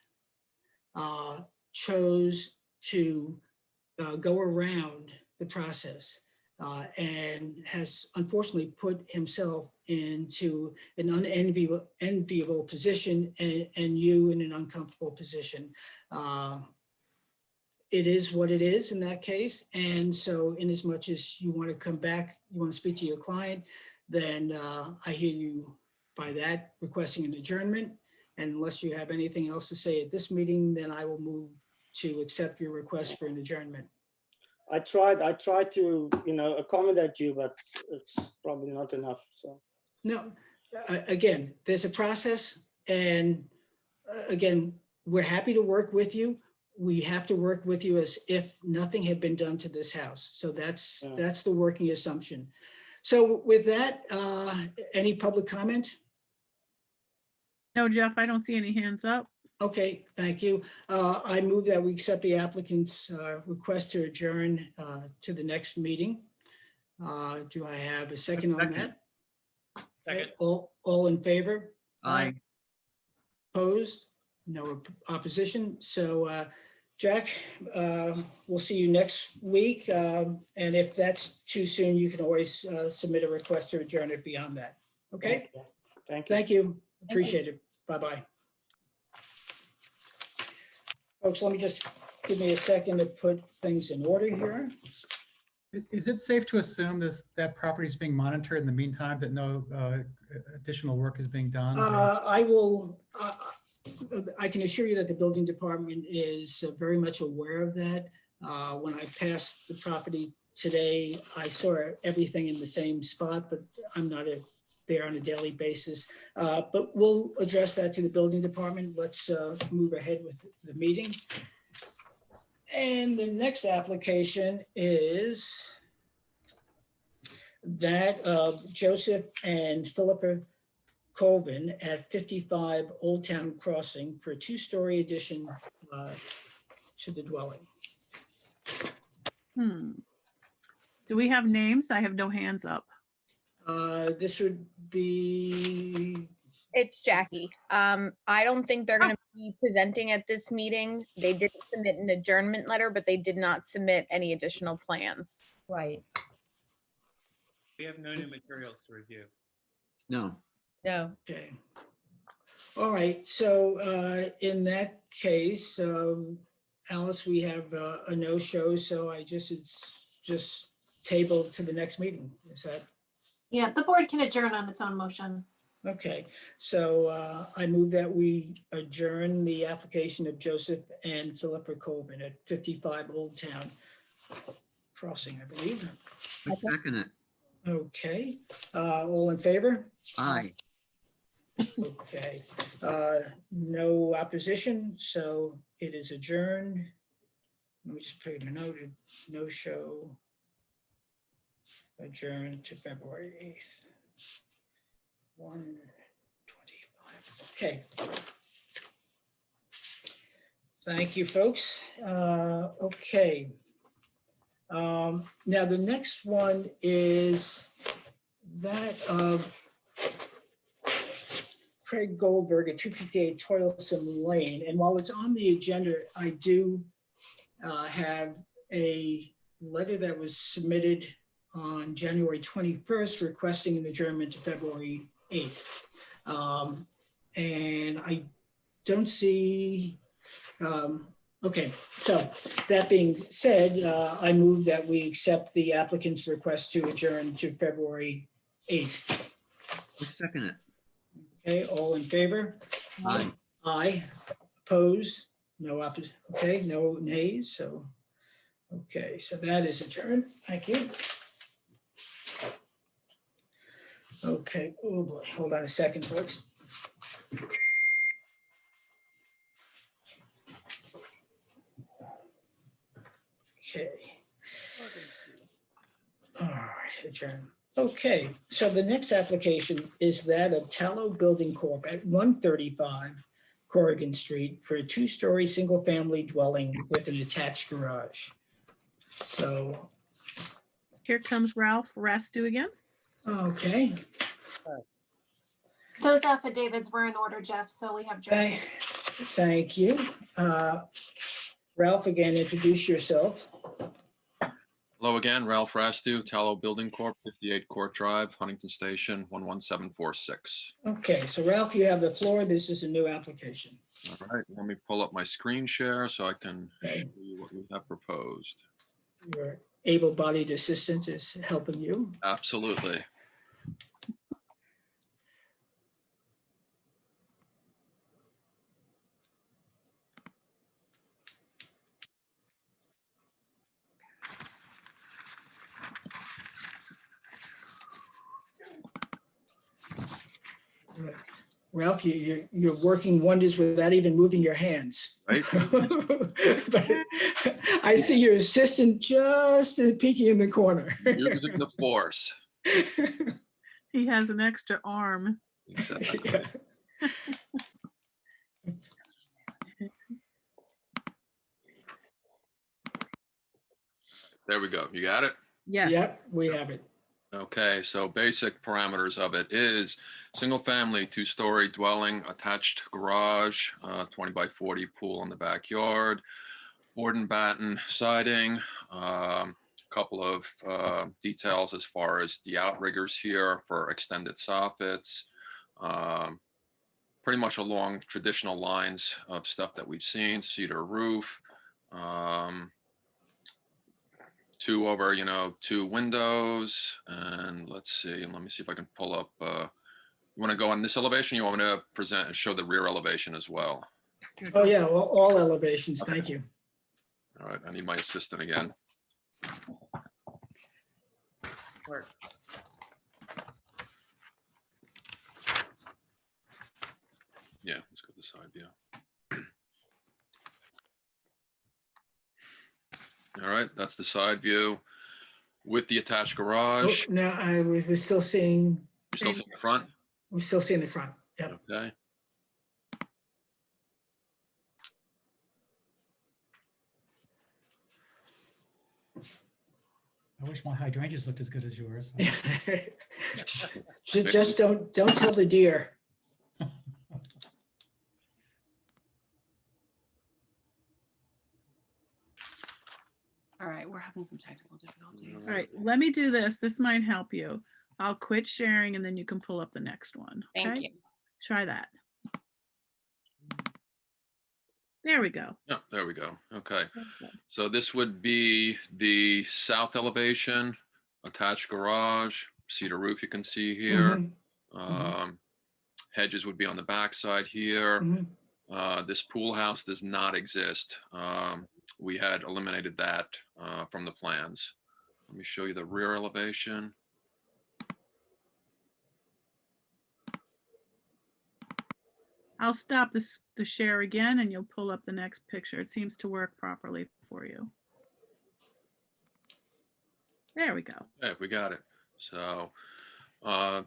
chose to go around the process and has unfortunately put himself into an unenviable position and you in an uncomfortable position. It is what it is in that case. And so in as much as you want to come back, you want to speak to your client, then I hear you by that requesting an adjournment. And unless you have anything else to say at this meeting, then I will move to accept your request for an adjournment. I tried to, you know, accommodate you, but it's probably not enough, so. No, again, there's a process, and again, we're happy to work with you. We have to work with you as if nothing had been done to this house. So that's the working assumption. So with that, any public comment? No, Jeff, I don't see any hands up. Okay, thank you. I move that we accept the applicant's request to adjourn to the next meeting. Do I have a second on that? Second. All in favor? Aye. Opposed? No opposition. So Jack, we'll see you next week. And if that's too soon, you can always submit a request to adjourn it beyond that. Okay? Thank you. Thank you. Appreciate it. Bye-bye. Folks, let me just give me a second to put things in order here. Is it safe to assume that property is being monitored in the meantime, that no additional work is being done? I can assure you that the building department is very much aware of that. When I passed the property today, I saw everything in the same spot, but I'm not there on a daily basis. But we'll address that to the building department. Let's move ahead with the meeting. And the next application is that of Joseph and Philippa Colvin at 55 Old Town Crossing for a two-story addition to the dwelling. Do we have names? I have no hands up. This would be, It's Jackie. I don't think they're going to be presenting at this meeting. They did submit an adjournment letter, but they did not submit any additional plans. Right. We have no new materials to review. No. No. okay. All right, so in that case, Alice, we have a no-show, so it's just tabled to the next meeting. Is that? Yeah, the board can adjourn on its own motion. Okay, so I move that we adjourn the application of Joseph and Philippa Colvin at 55 Old Town Crossing, I believe. I second it. Okay, all in favor? Aye. Okay, no opposition, so it is adjourned. Let me just put a note, no show. Adjourned to February 8th. 1:25. Okay. Thank you, folks. Okay. Now, the next one is that of Craig Goldberg at 258 Toilsome Lane. And while it's on the agenda, I do have a letter that was submitted on January 21st requesting an adjournment to February 8th. And I don't see, okay, so that being said, I move that we accept the applicant's request to adjourn to February 8th. I second it. Okay, all in favor? Aye. Aye. Oppose? No opposition. Okay, no nays. So, okay, so that is adjourned. Thank you. Okay, oh boy, hold on a second, folks. Okay. All right, adjourn. Okay, so the next application is that of Tallow Building Corp. at 135 Corrigan Street for a two-story single-family dwelling with an attached garage. So, Here comes Ralph Rastu again. okay. Those affidavits were in order, Jeff, so we have jurisdiction. Thank you. Ralph, again, introduce yourself. Hello again, Ralph Rastu, Tallow Building Corp., 58 Court Drive, Huntington Station, 11746. Okay, so Ralph, you have the floor. This is a new application. All right, let me pull up my screen share so I can Okay. show you what we have proposed. Your able-bodied assistant is helping you. Absolutely. Ralph, you're working wonders without even moving your hands. Right? But I see your assistant just peeking in the corner. Using the force. He has an extra arm. Exactly. Yeah. There we go. You got it? Yes. Yep, we have it. Okay, so basic parameters of it is single family, two-story dwelling, attached garage, 20 by 40 pool in the backyard, board and batten siding, couple of details as far as the outriggers here for extended soffits, pretty much along traditional lines of stuff that we've seen, cedar roof, Two over, 2 windows, and let's see, let me see if I can pull up, you want to go on this elevation? You want me to show the rear elevation as well? Oh, yeah, all elevations, thank you. All right, I need my assistant again. Work. Yeah, let's go to the side view. All right, that's the side view with the attached Oh, garage. now, we're still seeing, You still see the front? we're still seeing the front, yeah. Okay. I wish my hydrangeas looked as good as yours. Just don't tell the deer. All right, we're having some technical difficulties. All right, let me do this. This might help you. I'll quit sharing and then you can pull up the next one. Thank okay? you. Try that. There we go. Yeah, there we go. Okay. So this would be the south elevation, attached garage, cedar roof you can see here. Hedges would be on the back side here. This pool house does not exist. We had eliminated that from the plans. Let me show you the rear elevation. I'll stop the share again and you'll pull up the next picture. It seems to work properly for you. There we go. Okay, we got it. So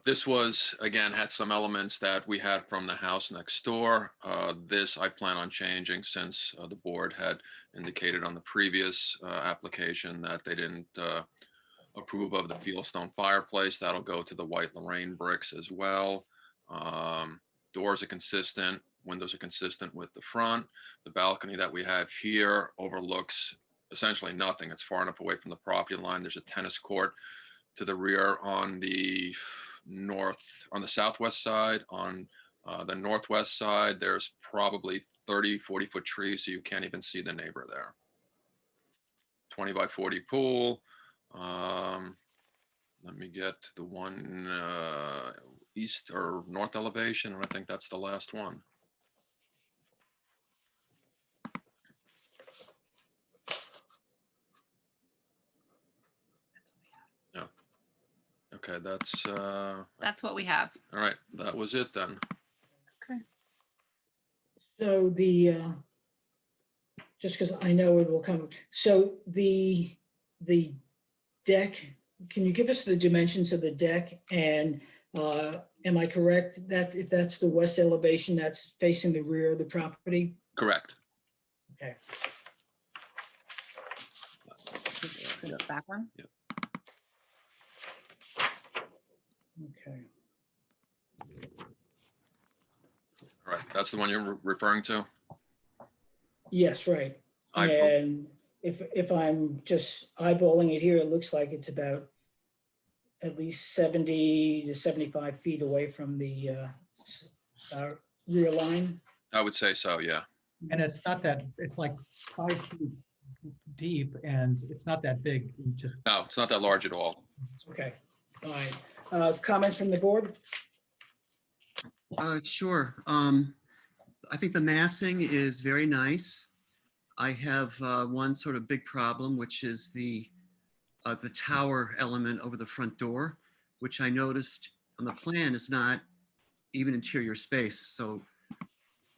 this was, again, had some elements that we had from the house next door. This I plan on changing since the board had indicated on the previous application that they didn't approve of the fieldstone fireplace. That'll go to the white Lorraine bricks as well. Doors are consistent, windows are consistent with the front. The balcony that we have here overlooks essentially nothing. It's far enough away from the property line. There's a tennis court to the rear on the southwest side. On the northwest side, there's probably 40 foot trees, so you can't even see the neighbor there. 20 by 40 pool. Let me get the one east or north elevation, and I think that's the last one. Yeah. Okay, that's what we have. All right, that was it then. Okay. So just because I know it will come, so the deck, can you give us the dimensions of the deck? And am I correct that if that's the west elevation, that's facing the rear of the property? Correct. Okay. The back one? Yep. Okay. All right, that's the one you're referring to? Yes, right. And if I'm just eyeballing it here, it looks like it's about at least 70 to 75 feet away from the rear line. I would say so, yeah. And it's not that, it's like 5 feet deep and it's not that big. No, it's not that large at all. Okay, all right. Comments from the board? Sure. I think the massing is very nice. I have one sort of big problem, which is the tower element over the front door, which I noticed on the plan is not even interior space. So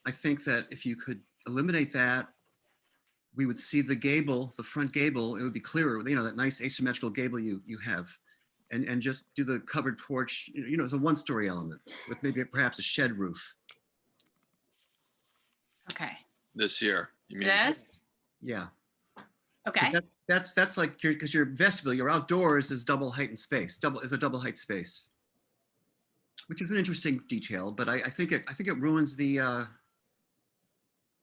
I think that if you could eliminate that, we would see the gable, the front gable, it would be clearer, that nice asymmetrical gable you have. And just do the covered porch, it's a one-story element with maybe perhaps a shed roof. Okay. This here, you mean? This? Yeah. Okay. That's like because your vestibule, your outdoors is double height and space. Is a double height space, which is an interesting detail. But I think it ruins the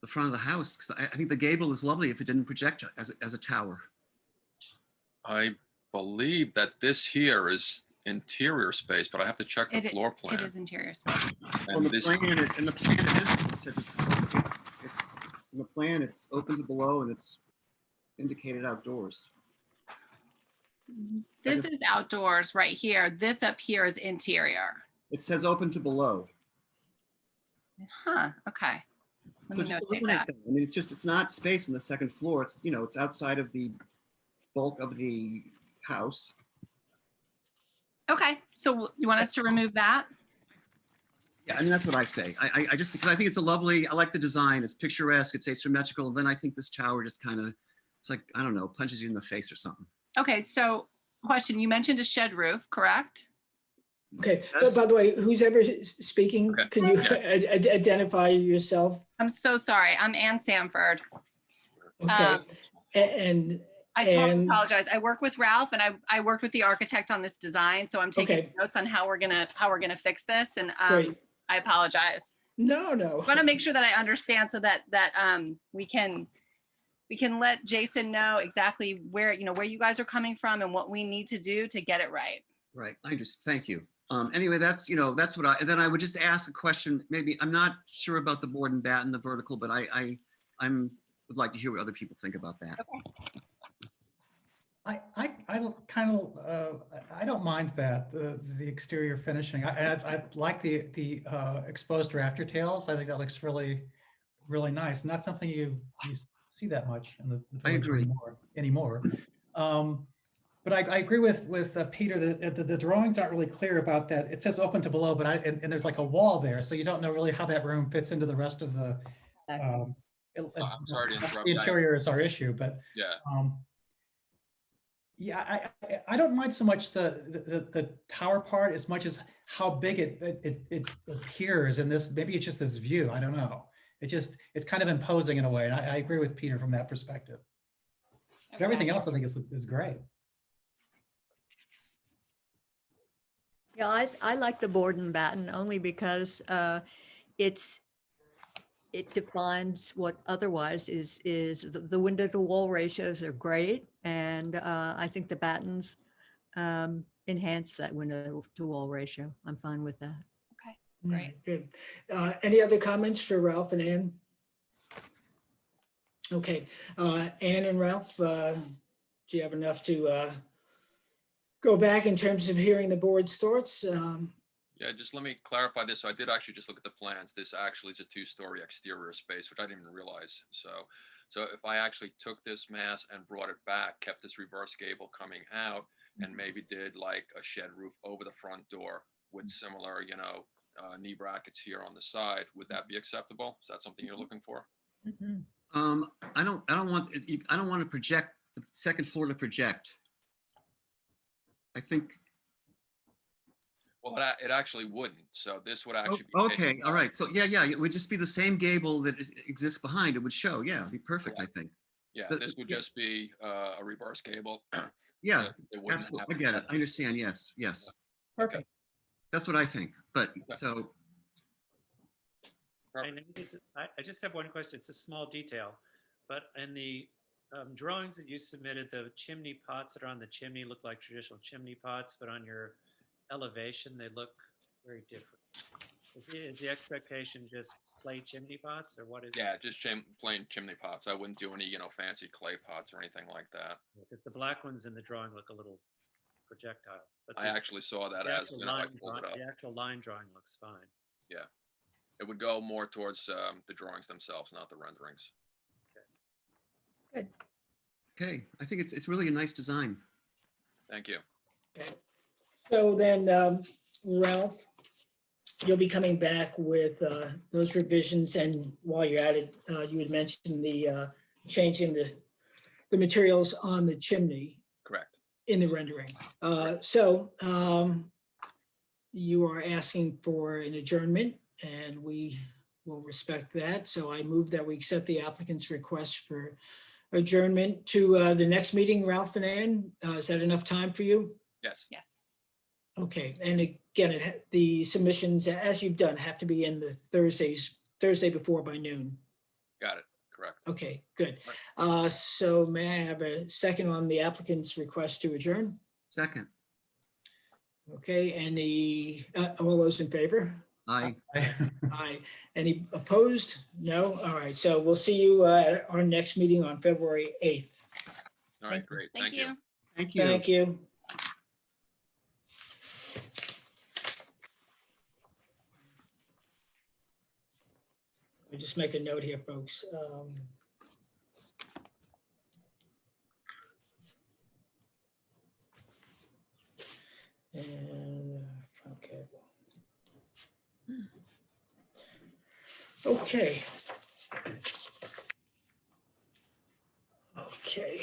front of the house because I think the gable is lovely if it didn't project as a tower. I believe that this here is interior space, but I have to check the floor plan. It is interior space. On the plan, in the plan it says it's in the plan it's open to below and it's indicated outdoors. This is outdoors right here. This up here is interior. It says open to below. Huh, okay. Let So me just notate eliminate that. that. I mean, it's not space in the second floor. It's, you know, it's outside of the bulk of the house. Okay, so you want us to remove that? Yeah, I mean, that's what I say. I just, because I think it's a lovely, I like the design. It's picturesque, it's asymmetrical. Then I think this tower just kind of, it's like, I don't know, punches you in the face or something. Okay, so question, you mentioned a shed roof, correct? Okay, but by the way, who's ever speaking, Okay. can you identify yourself? I'm so sorry. I'm Ann Sanford. Okay, Um, and I totally and- apologize. I work with Ralph and I worked with the architect on this design, so I'm taking Okay. notes on how we're gonna fix this, and Great. I apologize. No. I want to make sure that I understand so that we can let Jason know exactly where you guys are coming from and what we need to do to get it right. Right, I just, thank you. Anyway, that's what and then I would just ask a question, maybe, I'm not sure about the board and batten, the vertical, but I would like to hear what other people think about that. I kind of, I don't mind that, the exterior finishing. I like the exposed rafter tails. I think that looks really, really nice. Not something you see that much in the I village agree. anymore. But I agree with Peter that the drawings aren't really clear about that. It says open to below, but and there's like a wall there, so you don't know really how that room fits into the rest of the. I'm sorry to that's interrupt. the interior is our issue, but Yeah. yeah, I don't mind so much the tower part as much as how big it appears in this. Maybe it's just this view. I don't know. It's kind of imposing in a way, and I agree with Peter from that perspective. But everything else I think is great. Yeah, I like the board and batten only because it defines what otherwise is the window to wall ratios are great. And I think the battens enhance that window to wall ratio. I'm fine with that. Okay, All great. right, good. Any other comments for Ralph and Ann? Okay, Ann and Ralph, do you have enough to go back in terms of hearing the board's thoughts? Yeah, just let me clarify this. So I did actually just look at the plans. This actually is a 2-story exterior space, which I didn't even realize. So if I actually took this mass and brought it back, kept this reverse gable coming out, and maybe did like a shed roof over the front door with similar, knee brackets here on the side, would that be acceptable? Is that something you're looking for? Mhm. I don't want to project the second floor to project. I think. Well, it actually wouldn't. So this would actually be. Okay, facing all back. right. So yeah, it would just be the same gable that exists behind. It would show. Yeah, it'd be perfect, I think. Yeah, The- this would just be a reverse gable. Yeah, It wouldn't absolutely. I have- get it. I understand. Yes. Perfect. That's what I think. But so, And I just have one question. It's a small detail, but in the drawings that you submitted, the chimney pots that are on the chimney look like traditional chimney pots, but on your elevation, they look very different. Is the expectation just clay chimney pots, or what is Yeah, it? just plain chimney pots. I wouldn't do any, fancy clay pots or anything like that. Because the black ones in the drawing look a little projectile. But I the- actually saw that the as, actual I line pulled it draw- up. The actual line drawing looks fine. Yeah. It would go more towards the drawings themselves, not the renderings. okay, I think it's really a nice design. Thank you. Okay. So then, Ralph, you'll be coming back with those revisions, and while you're at it, you had mentioned the changing the materials on the chimney Correct. in the rendering. So you are asking for an adjournment, and we will respect that. So I move that we accept the applicant's request for adjournment to the next meeting. Ralph and Ann, is that enough time for you? Yes. Yes. Okay, and again, the submissions, as you've done, have to be in the Thursday before by noon. Got it. Correct. Okay, good. So may I have a second on the applicant's request to adjourn? Second, Okay, all those in favor? I. Aye. Any opposed? No? All right, so we'll see you at our next meeting on February 8th. All right, great. Thank you. Thank you. Thank you. Let me just make a note here, folks. And front cable. Okay. Okay.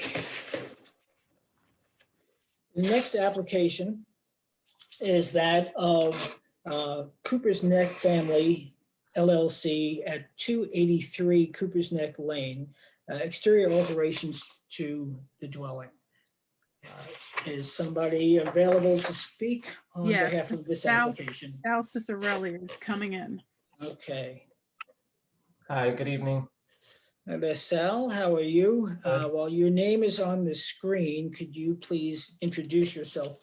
The next application is that of Cooper's Neck Family LLC at 283 Cooper's Neck Lane, exterior alterations to the dwelling. Is somebody available to speak on Yes, behalf of this Sal- application? Al Cicerelli is coming in. Okay. Hi, good evening. Hi there, Sal, how are you? While your name is on the screen, could you please introduce yourself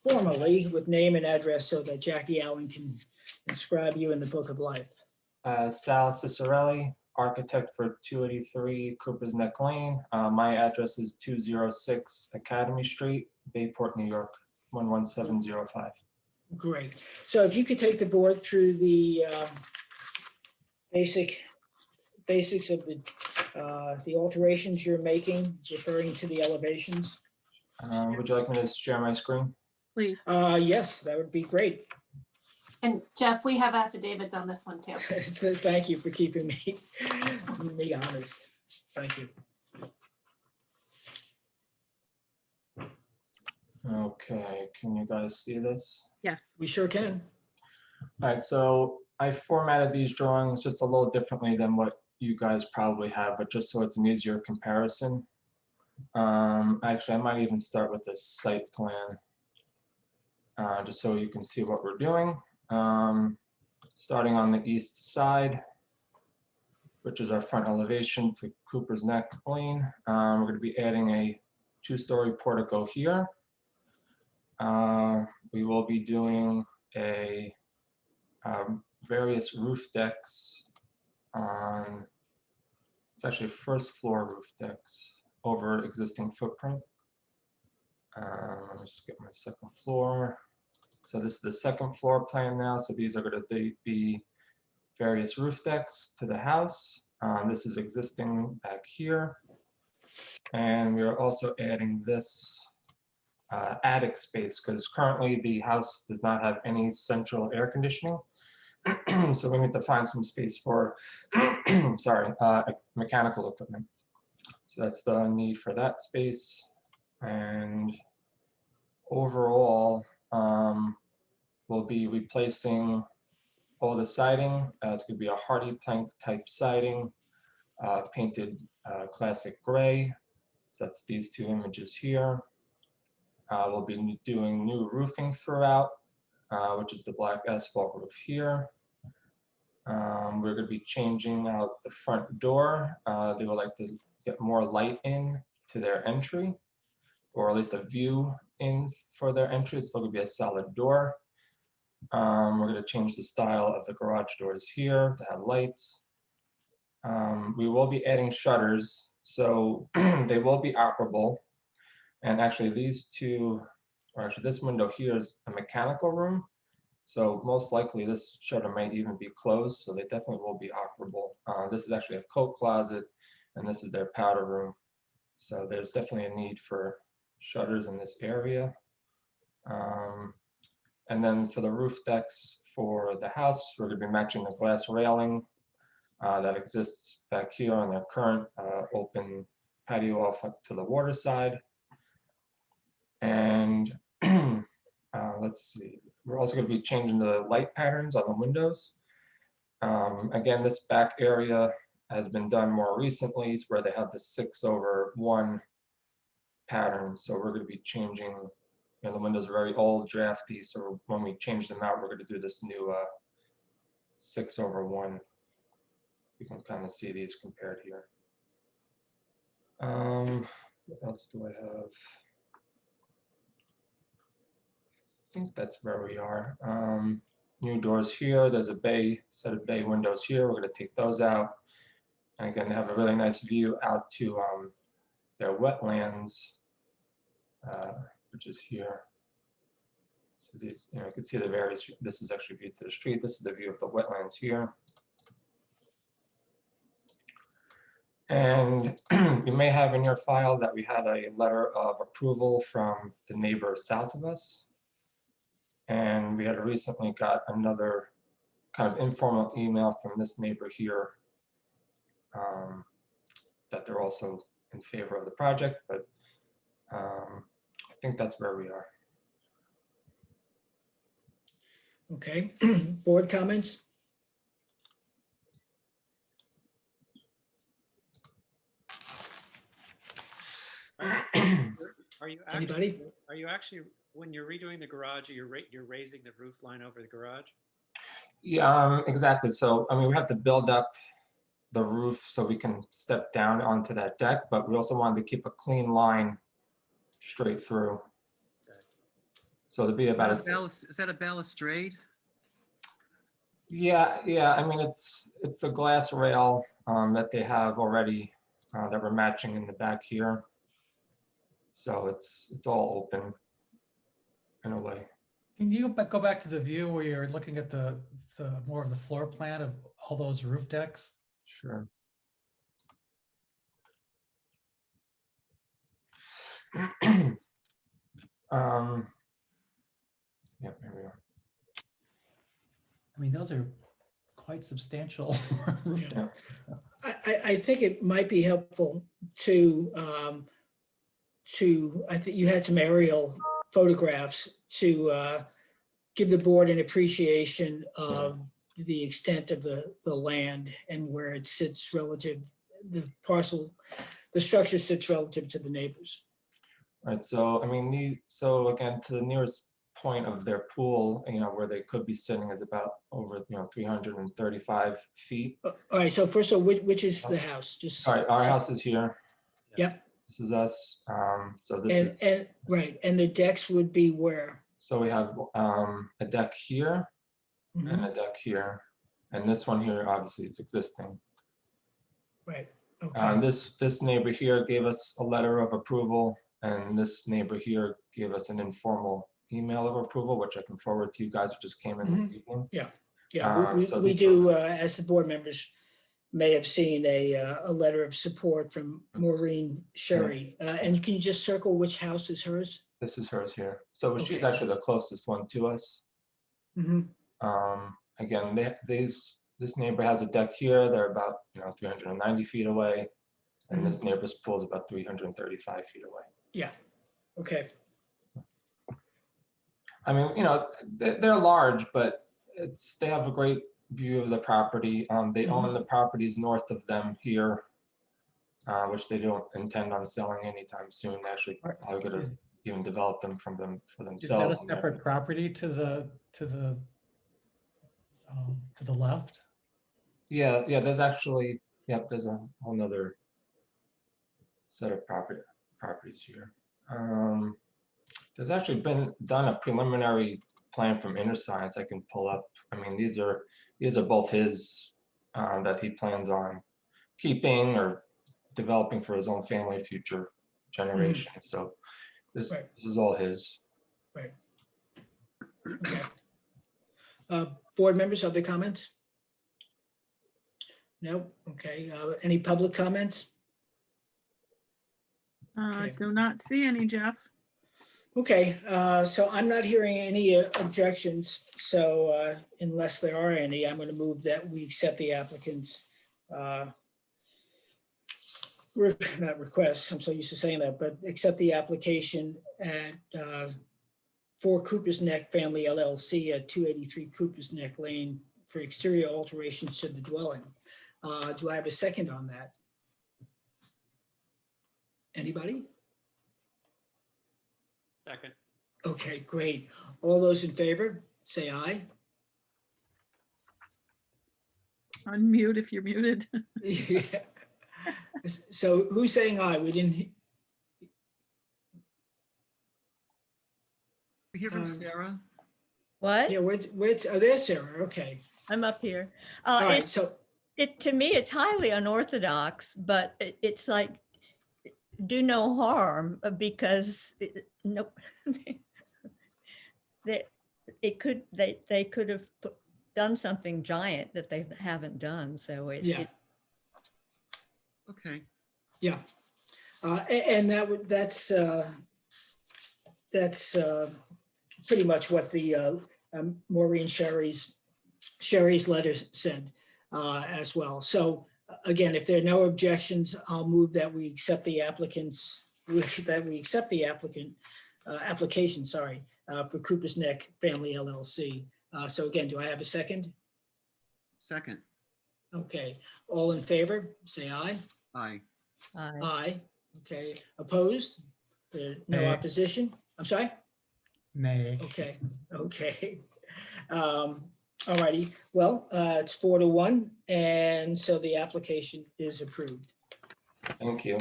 formally with name and address so that Jackie Allen can inscribe you in the Book of Life? Sal Cicerelli, architect for 283 Cooper's Neck Lane. My address is 206 Academy Street, Bayport, New York, 11705. Great. So if you could take the board through the basics of the alterations you're making, referring to the elevations. Would you like me to share my screen? Please. Yes, that would be great. And Jeff, we have affidavits on this one too. Thank you for keeping me honest. Thank you. Okay, can you guys see this? Yes. We sure can. All right, so I formatted these drawings just a little differently than what you guys probably have, but just so it's an easier comparison. Actually, I might even start with the site plan, just so you can see what we're doing. Starting on the east side, which is our front elevation to Cooper's Neck Lane. We're going to be adding a 2-story portico here. We will be doing a various roof decks on, it's actually first floor roof decks over existing footprint. Let me just get my second floor. So this is the second floor plan now. So these are going to be various roof decks to the house. This is existing back here. And we are also adding this attic space because currently the house does not have any central air conditioning. So we need to find some space for, mechanical equipment. So that's the need for that space. And overall, we'll be replacing all the siding. It's going to be a hardy plank type siding, painted classic gray. So that's these two images here. We'll be doing new roofing throughout, which is the black asphalt roof here. We're going to be changing out the front door. They would like to get more light in to their entry, or at least a view in for their entry. It's still going to be a solid door. We're going to change the style of the garage doors here to have lights. We will be adding shutters, so they will be operable. And actually these two, or actually this window here is a mechanical room. So most likely this shutter might even be closed, so they definitely will be operable. This is actually a coat closet, and this is their powder room. So there's definitely a need for shutters in this area. And then for the roof decks for the house, we're going to be matching the glass railing that exists back here on their current open patio off to the water side. And let's see, we're also going to be changing the light patterns on the windows. Again, this back area has been done more recently, where they have the 6/1 pattern. So we're going to be changing, the windows are very old, drafty. So when we change them out, we're going to do this new 6/1. You can kind of see these compared here. What else do I have? I think that's where we are. New doors here. There's a set of bay windows here. We're going to take those out. And again, have a really nice view out to their wetlands, which is here. So these, you can see the various, this is actually view to the street. This is the view of the wetlands here. And you may have in your file that we had a letter of approval from the neighbor south of us. And we had recently got another kind of informal email from this neighbor here that they're also in favor of the project, but I think that's where we are. Okay, board comments? Are you Anybody? actually, are you actually, when you're redoing the garage, you're raising the roof line over the garage? Yeah, exactly. So, I mean, we have to build up the roof so we can step down onto that deck, but we also wanted to keep a clean line straight through. So there'd be about a, Is that a balustrade? yeah. I mean, it's a glass rail that they have already that we're matching in the back here. So it's all open in a way. Can you go back to the view where you're looking at the more of the floor plan of all those roof decks? Sure. Yeah, here we are. I mean, those are quite substantial roof Yeah. decks. I think it might be helpful to, I think you had some aerial photographs to give the board an appreciation of the extent of the land and where it sits relative, the parcel, the structure sits relative to the neighbors. Right, so I mean, so again, to the nearest point of their pool, where they could be sitting is about over, 335 feet. All right, so first of all, which is the house? Just All right, our house is here. Yep. This is us. So this is, and right, and the decks would be where? so we have a deck here Mhm. and a deck here. And this one here obviously is existing. Right, okay, This neighbor here gave us a letter of approval, and this neighbor here gave us an informal email of approval, which I can forward to you guys who just came in this evening. yeah, we so we these- do, as the board members may have seen, a letter of support from Maureen Sherry. And can you just circle which house is hers? This is hers here. So she's Okay. actually the closest one to us. Mhm. Again, this neighbor has a deck here. They're about 390 feet away, and this neighbor's pool is about 335 feet away. Yeah, okay, I mean, they're large, but they have a great view of the property. They own the properties north of them here, which they don't intend on selling anytime soon. Actually, I'm going to even develop them for Is that a themselves. separate property to the left? Yeah. There's actually, there's a whole nother set of properties here. There's actually been done a preliminary plan from InterScience I can pull up. I mean, these are both his that he plans on keeping or developing for his own family, future generations. So this is all his. right. Okay. Board members, other comments? No, okay, any public comments? Do not see any, Jeff. Okay, so I'm not hearing any objections, so unless there are any, I'm going to move that we accept the applicant's, not requests, I'm so used to saying that, but accept the application at 4 Cooper's Neck Family LLC at 283 Cooper's Neck Lane for exterior alterations to the dwelling. Do I have a second on that? Anybody? Second. Okay, great. All those in favor, say aye. Unmute if you're muted. Yeah. So who's saying aye? We didn't. We hear from Sarah. What? Yeah, where's, oh, there's Sarah, okay. I'm up here. All right, It's, so, to me, it's highly unorthodox, but it's like do no harm because no, they could have done something giant that they haven't done. So Yeah. Okay. Yeah. And that's pretty much what the Maureen Sherry's letter said as well. So again, if there are no objections, I'll move that we accept the application, sorry, for Cooper's Neck Family LLC. So again, do I have a second? Second. Okay, all in favor, say aye. Aye. Aye. Okay, opposed? There, no Nay. opposition? I'm sorry? Nay. Okay, okay. All righty, well, it's 4-1, and so the application is approved. Thank you.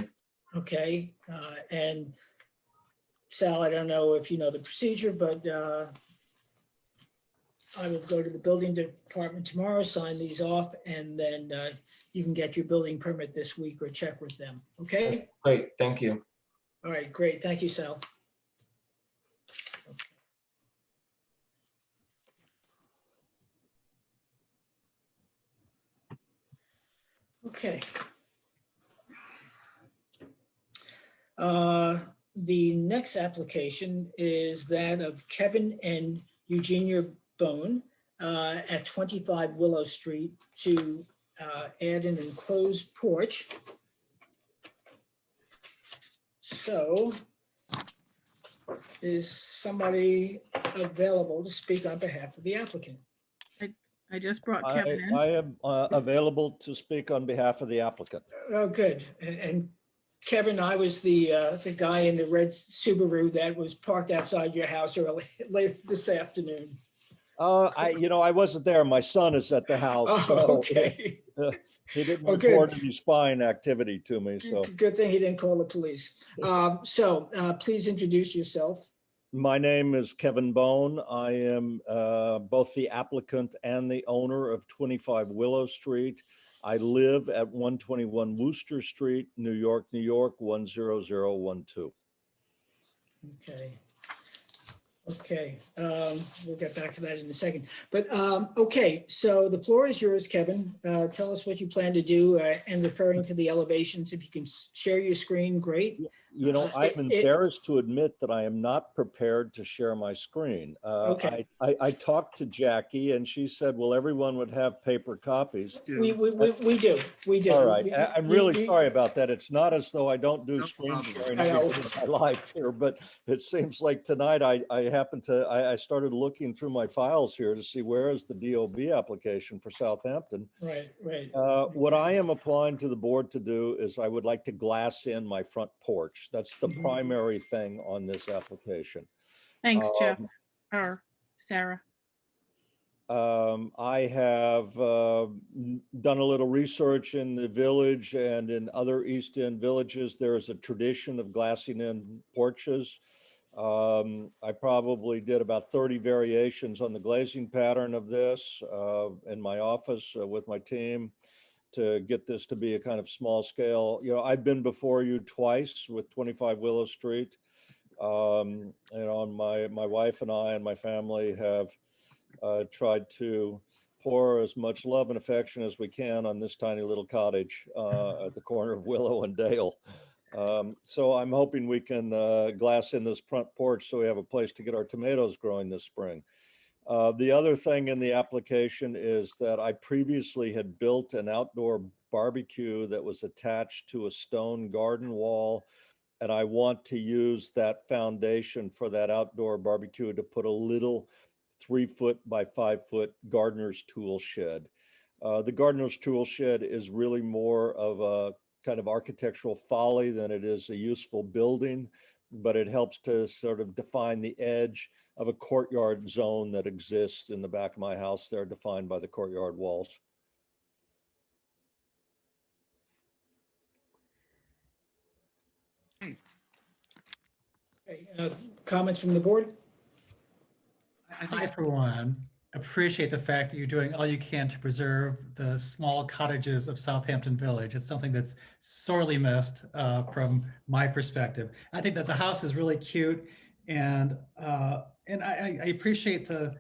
Okay, and Sal, I don't know if you know the procedure, but I will go to the building department tomorrow, sign these off, and then you can get your building permit this week or check with them, okay? Great, thank you. All right, great, thank you, Sal. Okay. The next application is that of Kevin and Eugenia Bone at 25 Willow Street to add an enclosed porch. So is somebody available to speak on behalf of the applicant? I just brought Kevin in. I am available to speak on behalf of the applicant. Oh, good. And Kevin, I was the guy in the red Subaru that was parked outside your house early, late this afternoon. I wasn't there. My son is at the house. Oh, So okay. he didn't Oh, good. report any spying activity to me. So Good thing he didn't call the police. Please introduce yourself. my name is Kevin Bone. I am both the applicant and the owner of 25 Willow Street. I live at 121 Wooster Street, New York, New York, 10012. Okay. Okay, we'll get back to that in a second. But okay, so the floor is yours, Kevin. Tell us what you plan to do and referring to the elevations. If you can share your screen, great. I'm embarrassed to admit that I am not prepared to share my screen. Okay. I talked to Jackie and she said, well, everyone would have paper copies. We do. All right, I'm really we- sorry about that. It's not as though I don't do screen problem. sharing I know. every day of my life here, but it seems like tonight I started looking through my files here to see where is the DOB application for Southampton. Right. What I am applying to the board to do is I would like to glass in my front porch. That's the Mhm. primary thing on this application. Thanks, Jeff, or Sarah. I have done a little research in the village and in other East End villages. There is a tradition of glassing in porches. I probably did about 30 variations on the glazing pattern of this in my office with my team to get this to be a kind of small scale. I've been before you twice with 25 Willow Street. My wife and I and my family have tried to pour as much love and affection as we can on this tiny little cottage at the corner of Willow and Dale. So I'm hoping we can glass in this front porch so we have a place to get our tomatoes growing this spring. The other thing in the application is that I previously had built an outdoor barbecue that was attached to a stone garden wall. And I want to use that foundation for that outdoor barbecue to put a little 3-foot by 5-foot gardener's tool shed. The gardener's tool shed is really more of a kind of architectural folly than it is a useful building, but it helps to sort of define the edge of a courtyard zone that exists in the back of my house there, defined by the courtyard walls. Okay, comments from the board? I, for one, appreciate the fact that you're doing all you can to preserve the small cottages of Southampton Village. It's something that's sorely missed from my perspective. I think that the house is really cute, and I appreciate the,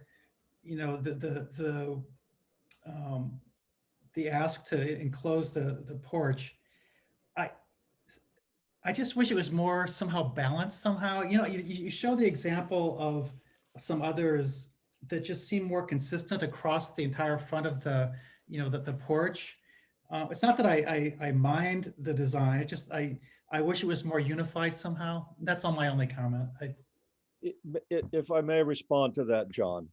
you know, the ask to enclose the porch. I just wish it was more somehow balanced somehow. You know, you show the example of some others that just seem more consistent across the entire front of the, you know, the porch. It's not that I mind the design. It just, I wish it was more unified somehow. That's all my only comment. If I may respond to that, John.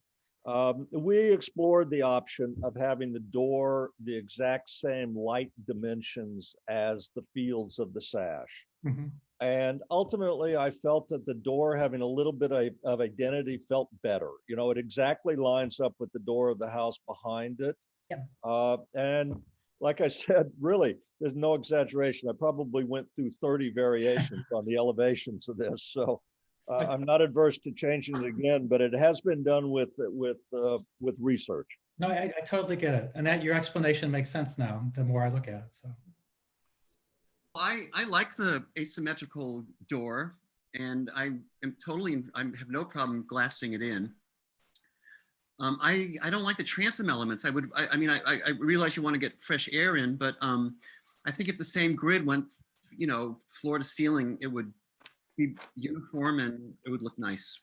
We explored the option of having the door the exact same light dimensions as the fields of the sash. Mhm. And ultimately, I felt that the door having a little bit of identity felt better. You know, it exactly lines up with the door of the house behind it. Yep. And like I said, really, there's no exaggeration. I probably went through 30 variations on the elevations of this. So I'm not adverse to changing it again, but it has been done with research. No, I totally get it. And that your explanation makes sense now, the more I look at it, so. I like the asymmetrical door, and I have no problem glassing it in. I don't like the transom elements. I mean, I realize you want to get fresh air in, but I think if the same grid went, you know, floor to ceiling, it would be uniform and it would look nice.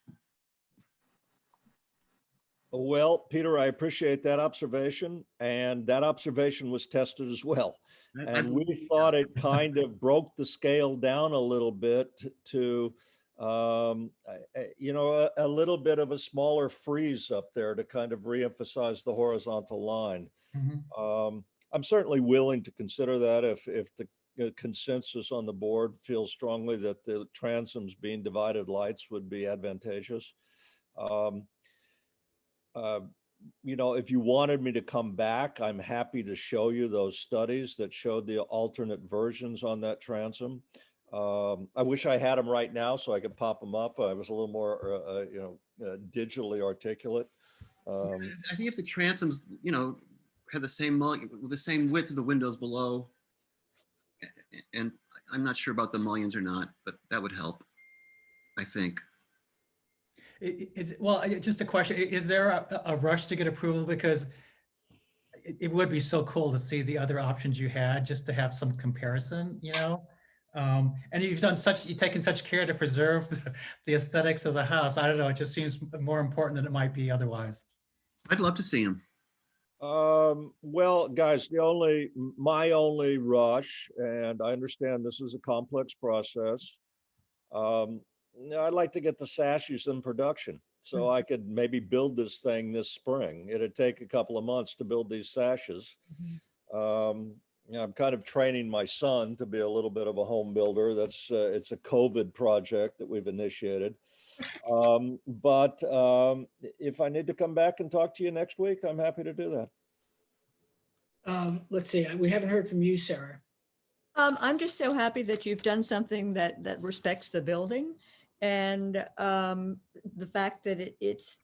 Well, Peter, I appreciate that observation, and that observation was tested as well. And we thought it kind of broke the scale down a little bit to, you know, a little bit of a smaller frieze up there to kind of reemphasize the horizontal line. Mhm. I'm certainly willing to consider that if the consensus on the board feels strongly that the transoms being divided lights would be advantageous. You know, if you wanted me to come back, I'm happy to show you those studies that showed the alternate versions on that transom. I wish I had them right now so I could pop them up. I was a little more, you know, digitally articulate. I think if the transoms, you know, had the same width of the windows below, and I'm not sure about the mullions or not, but that would help, I think. Well, just a question, is there a rush to get approval? Because it would be so cool to see the other options you had, just to have some comparison, you know? And you've taken such care to preserve the aesthetics of the house. I don't know, it just seems more important than it might be otherwise. I'd love to see them. Well, guys, my only rush, and I understand this is a complex process. I'd like to get the sashes in production so I could maybe build this thing this spring. It'd take a couple of months to build these sashes. You know, I'm kind of training my son to be a little bit of a home builder. It's a COVID project that we've initiated. But if I need to come back and talk to you next week, I'm happy to do that. Let's see, we haven't heard from you, Sarah. I'm just so happy that you've done something that respects the building, and the fact that it's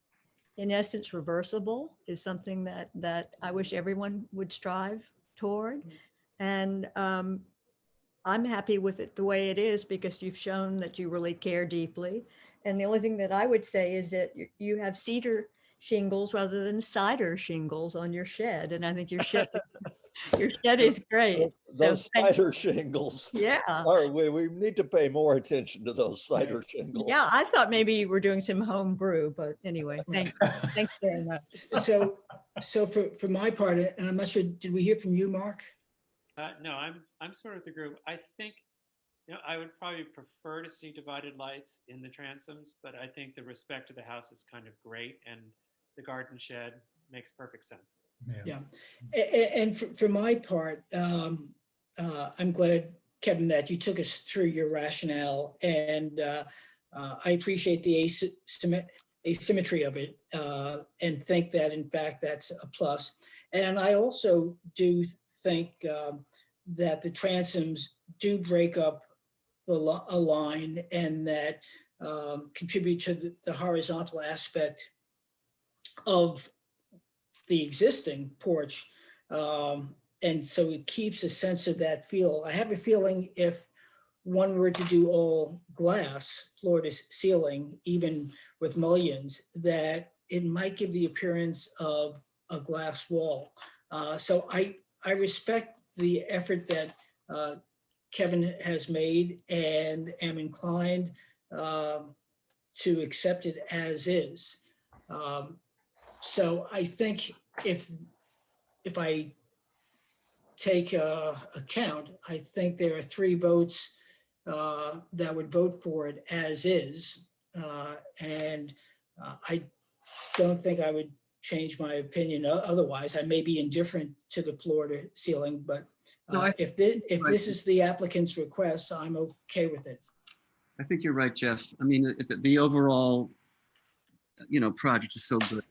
in essence reversible is something that I wish everyone would strive toward. And I'm happy with it the way it is because you've shown that you really care deeply. And the only thing that I would say is that you have cedar shingles rather than cider shingles on your shed, and I think your shed is great. Those cider shingles. Yeah. We need to pay more attention to those cider shingles. Yeah, I thought maybe you were doing some home brew, but anyway, thanks very much. So for my part, and I'm not sure, did we hear from you, Mark? No, I'm sort of the group. I think, you know, I would probably prefer to see divided lights in the transoms, but I think the respect to the house is kind of great, and the garden shed makes perfect sense. Yeah. And for my part, I'm glad, Kevin, that you took us through your rationale, and I appreciate the asymmetry of it, and think that in fact that's a plus. And I also do think that the transoms do break up a line, and that contribute to the horizontal aspect of the existing porch. And so it keeps a sense of that feel. I have a feeling if one were to do all glass, floor to ceiling, even with mullions, that it might give the appearance of a glass wall. So I respect the effort that Kevin has made and am inclined to accept it as is. So I think if I take account, I think there are 3 votes that would vote for it as is. And I don't think I would change my opinion otherwise. I may be indifferent to the floor to ceiling, but if this is the applicant's request, I'm okay with it. I think you're right, Jeff. I mean, if the overall, project is so good,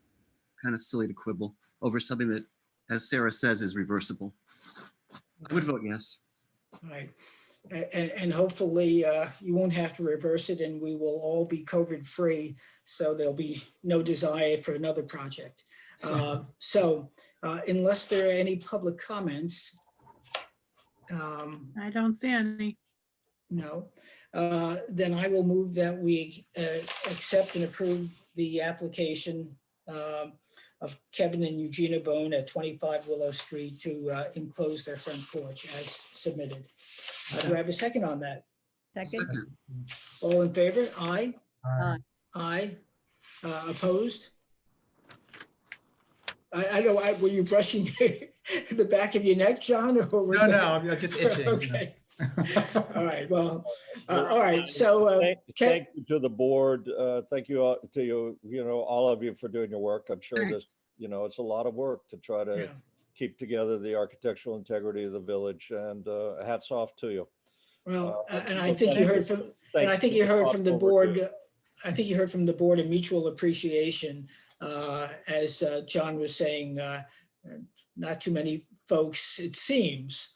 kind of silly to quibble over something that, as Sarah says, is reversible. I would vote yes. All right. And hopefully you won't have to reverse it and we will all be COVID free. So there'll be no desire for another project. So unless there are any public comments. I don't see any. No. Then I will move that we accept and approve the application of Kevin and Eugenia Bone at 25 Willow Street to enclose their front porch as submitted. Do I have a second on that? Second. All in favor? Aye. Aye. Aye. Opposed? I know, were you brushing the back of your neck, John? Or was No, that- I'm just itching. Okay. All right, well, all right, so. Thank you to the board. Thank you all, to you, all of you for doing your work. I'm sure this, it's a lot of work to try to keep together the architectural integrity of the village, and hats off to you. Well, and I think you heard from, and I think you heard from the board, I think you heard from the board a mutual appreciation, as John was saying, not too many folks, it seems,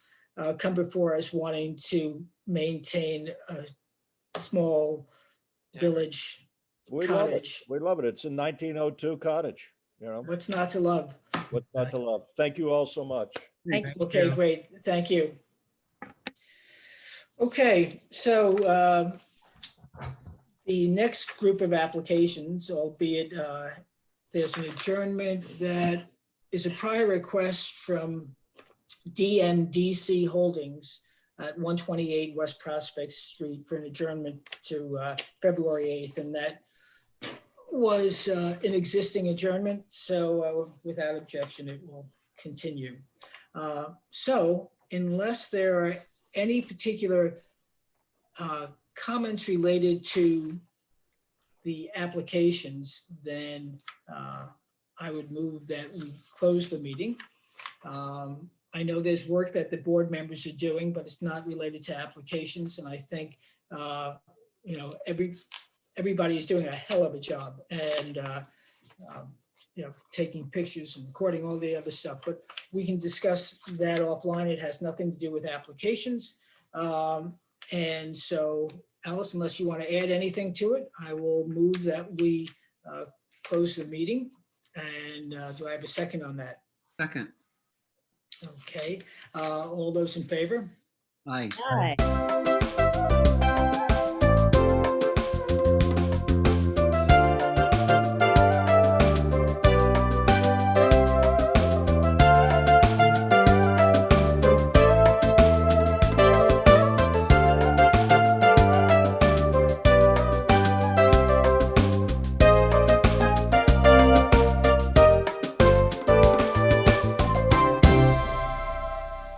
come before us wanting to maintain a small village We love it. cottage. We love it. It's a 1902 cottage, What's not to love? What's not to love? Thank you all so much. Okay, great. Thank you. Okay, so the next group of applications, albeit there's an adjournment that is a prior request from DNDC Holdings at 128 West Prospect Street for an adjournment to February 8th, and that was an existing adjournment, so without objection, it will continue. So unless there are any particular comments related to the applications, then I would move that we close the meeting. I know there's work that the board members are doing, but it's not related to applications. And I think, everybody is doing a hell of a job and, taking pictures and recording all the other stuff, but we can discuss that offline. It has nothing to do with applications. And so Alice, unless you want to add anything to it, I will move that we close the meeting. And do I have a second on that? Second. Okay, all those in favor? Aye. Aye.